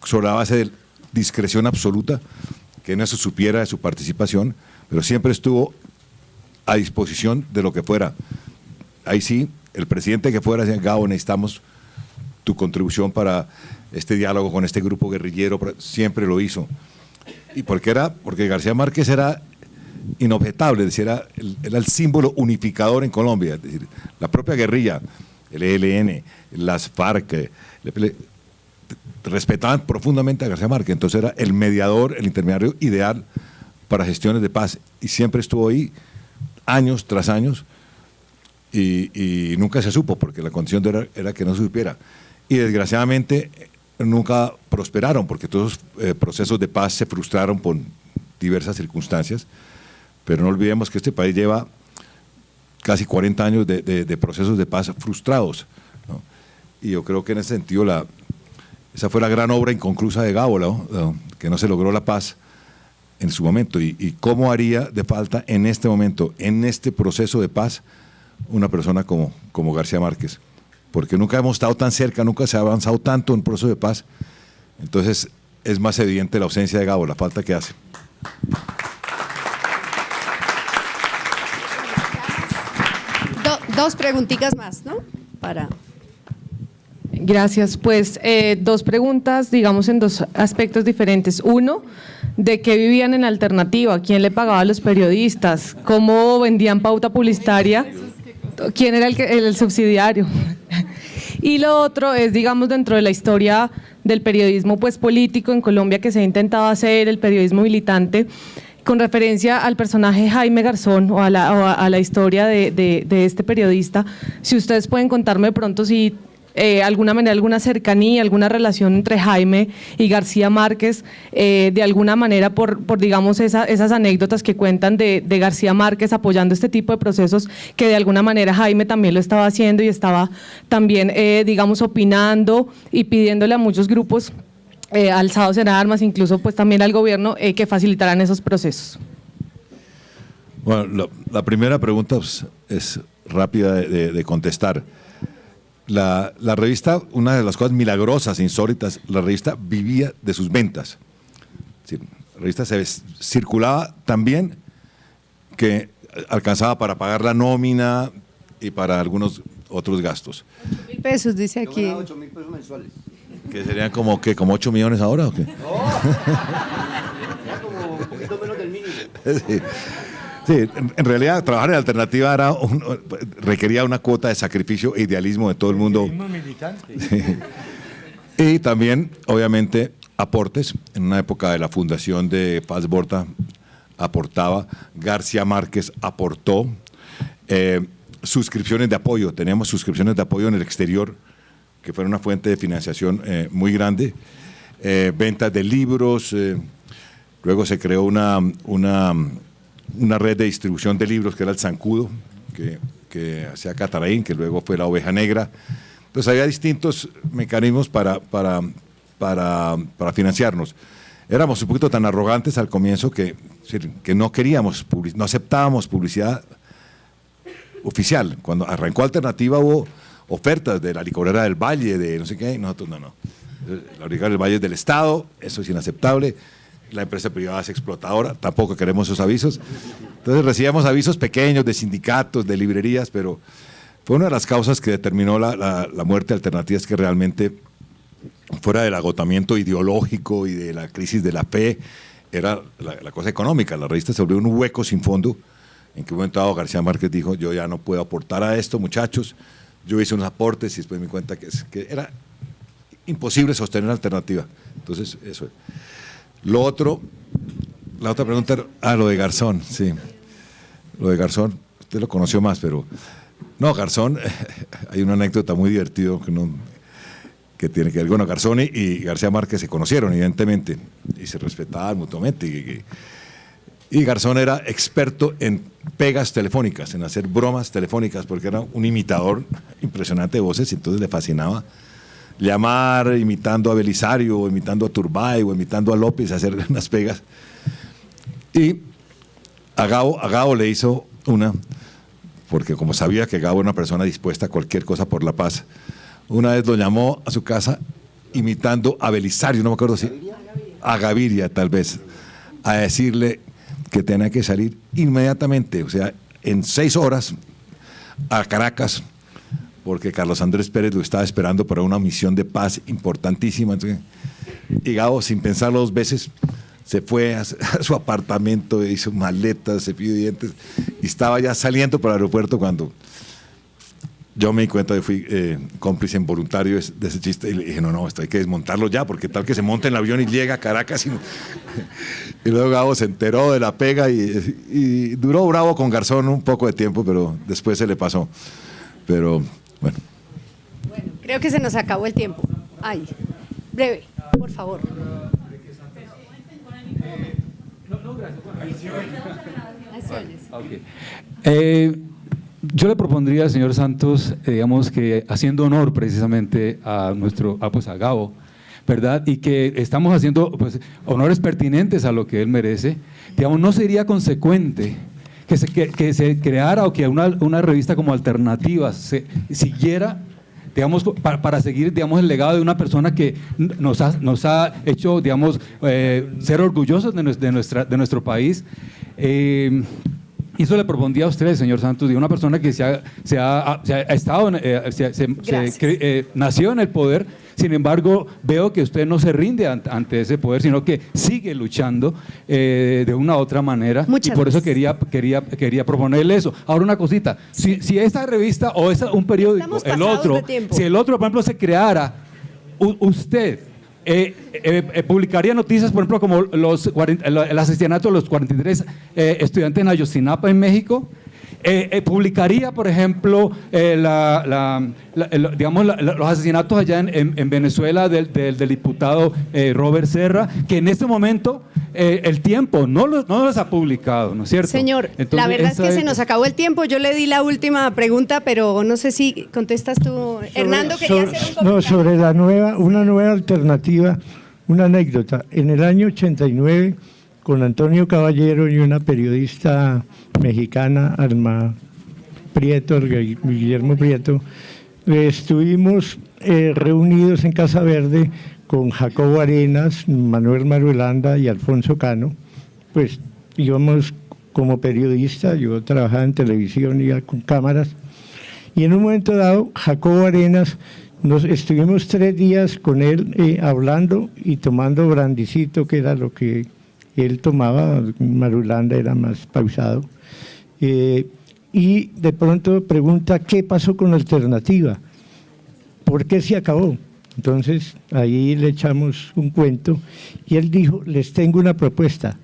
sobre la base de discreción absoluta, que no se supiera de su participación, pero siempre estuvo a disposición de lo que fuera. Ahí sí, el presidente que fuera decía: Gabo, necesitamos tu contribución para este diálogo con este grupo guerrillero, siempre lo hizo. Y porque García Márquez era inobjetable, es decir, era el símbolo unificador en Colombia, es decir, la propia guerrilla, el ELN, las FARC, respetaban profundamente a García Márquez, entonces era el mediador, el intermediario ideal para gestiones de paz, y siempre estuvo ahí años tras años, y nunca se supo, porque la condición era que no se supiera. Y desgraciadamente nunca prosperaron, porque todos los procesos de paz se frustraron por diversas circunstancias, pero no olvidemos que este país lleva casi 40 años de procesos de paz frustrados, ¿no? Y yo creo que en ese sentido esa fue la gran obra inconclusa de Gabo, ¿no? Que no se logró la paz en su momento, y cómo haría de falta en este momento, en este proceso de paz, una persona como García Márquez, porque nunca hemos estado tan cerca, nunca se ha avanzado tanto en un proceso de paz. Entonces es más evidente la ausencia de Gabo, la falta que hace. Dos preguntitas más, ¿no? Gracias. Pues dos preguntas, digamos, en dos aspectos diferentes. Uno, ¿de qué vivían en alternativa? ¿Quién le pagaba a los periodistas? ¿Cómo vendían pauta publicitaria? ¿Quién era el subsidiario? Y lo otro es, digamos, dentro de la historia del periodismo pues político en Colombia que se ha intentado hacer, el periodismo militante, con referencia al personaje Jaime Garzón o a la historia de este periodista. Si ustedes pueden contarme de pronto si alguna manera, alguna cercanía, alguna relación entre Jaime y García Márquez, de alguna manera por digamos esas anécdotas que cuentan de García Márquez apoyando este tipo de procesos, que de alguna manera Jaime también lo estaba haciendo y estaba también digamos opinando y pidiéndole a muchos grupos alzados en armas, incluso pues también al gobierno, que facilitaran esos procesos. Bueno, la primera pregunta pues, es rápida de contestar. La revista, una de las cosas milagrosas, insólitas, la revista vivía de sus ventas. Sí, la revista se circulaba tan bien que alcanzaba para pagar la nómina y para algunos otros gastos. 8.000 pesos, dice aquí. Yo ganaba 8.000 pesos mensuales. ¿Que serían como 8 millones ahora o qué? No, era como un poquito menos del mínimo. Sí. Sí, en realidad trabajar en alternativa requería una cuota de sacrificio e idealismo de todo el mundo. Sí. Y también, obviamente, aportes. En una época de la fundación de Paz Borda aportaba, García Márquez aportó, suscripciones de apoyo. Teníamos suscripciones de apoyo en el exterior, que fueron una fuente de financiación muy grande. Ventas de libros, luego se creó una red de distribución de libros que era el Zancudo, que hacía Cataraín, que luego fue la Oveja Negra. Entonces había distintos mecanismos para financiarnos. Éramos un poquito tan arrogantes al comienzo que no queríamos, no aceptábamos publicidad oficial. Cuando arrancó Alternativa hubo ofertas de la licorera del Valle, de no sé qué, nosotros no. La licorera del Valle es del Estado, eso es inaceptable. la empresa privada es explotadora, tampoco queremos esos avisos. Entonces recibíamos avisos pequeños de sindicatos, de librerías, pero fue una de las causas que determinó la muerte alternativa, es que realmente, fuera del agotamiento ideológico y de la crisis de la fe, era la cosa económica. La revista se volvió un hueco sin fondo, en que un momento dado García Márquez dijo, yo ya no puedo aportar a esto, muchachos. Yo hice unos aportes y después me di cuenta que era imposible sostener la alternativa. Entonces, eso es. Lo otro, la otra pregunta era, lo de Garzón, sí. Lo de Garzón, usted lo conoció más, pero... No, Garzón, hay una anécdota muy divertida que tiene que ver, bueno, Garzón y García Márquez se conocieron, evidentemente, y se respetaban mutuamente. Y Garzón era experto en pegas telefónicas, en hacer bromas telefónicas, porque era un imitador impresionante de voces, y entonces le fascinaba llamar imitando a Belisario, o imitando a Turbay, o imitando a López, hacer unas pegas. Y a Gabo le hizo una, porque como sabía que Gabo era una persona dispuesta a cualquier cosa por la paz, una vez lo llamó a su casa imitando a Belisario, no me acuerdo si, a Gaviria tal vez, a decirle que tenía que salir inmediatamente, o sea, en 6 horas a Caracas, porque Carlos Andrés Pérez lo estaba esperando para una misión de paz importantísima. Entonces, y Gabo, sin pensarlo 2 veces, se fue a su apartamento, hizo maletas, cepillo de dientes, y estaba ya saliendo para el aeropuerto cuando yo me di cuenta, yo fui cómplice involuntario de ese chiste, y le dije, no, esto hay que desmontarlo ya, porque tal que se monte en el avión y llega a Caracas. Y luego Gabo se enteró de la pega y duró bravo con Garzón un poco de tiempo, pero después se le pasó. Pero, bueno. Bueno, creo que se nos acabó el tiempo. Ay, breve, por favor. Yo le propondría al señor Santos, digamos que haciendo honor precisamente a a Gabo, ¿verdad? Y que estamos haciendo pues honores pertinentes a lo que él merece, digamos, no sería consecuente que se creara o que una revista como Alternativas se siguiera, digamos, para seguir, digamos, el legado de una persona que nos ha hecho, digamos, ser orgullosos de nuestro país. Y eso le propondría a usted, señor Santos, de una persona que nació en el poder. Sin embargo, veo que usted no se rinde ante ese poder, sino que sigue luchando de una u otra manera. Muchas y por eso gracias. quería proponerle eso. Ahora, una cosita, si esta revista o un periódico, si el otro, por ejemplo, se creara, usted publicaría noticias, por ejemplo, como el asesinato de los 43 estudiantes en Ayotzinapa, en México. Publicaría, por ejemplo, los asesinatos allá en Venezuela del diputado Robert Serra, que en este momento el Tiempo no los ha publicado, ¿no es cierto? Señor, entonces, la verdad es que se nos acabó el tiempo. Yo le di la última pregunta, pero no sé si contestas tú. Hernando quería hacer un comentario. No, sobre una nueva alternativa, una anécdota. En el año 89, con Antonio Caballero y una periodista mexicana, Alma Prieto, Guillermo Prieto, estuvimos reunidos en Casa Verde con Jacobo Arenas, Manuel Marulanda y Alfonso Cano. Pues íbamos como periodista, yo trabajaba en televisión y con cámaras, y en un momento dado Jacobo Arenas, estuvimos 3 días con él hablando y tomando brandicito, que era lo que él tomaba. Marulanda era más pausado, y de pronto pregunta, ¿qué pasó con la Alternativa? ¿Por qué se acabó? Entonces ahí le echamos un cuento y él dijo, les tengo una propuesta,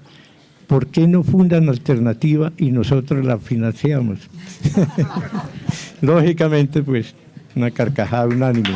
¿por qué no fundan Alternativa y nosotros la financiamos? Lógicamente, pues, una carcajada unánime.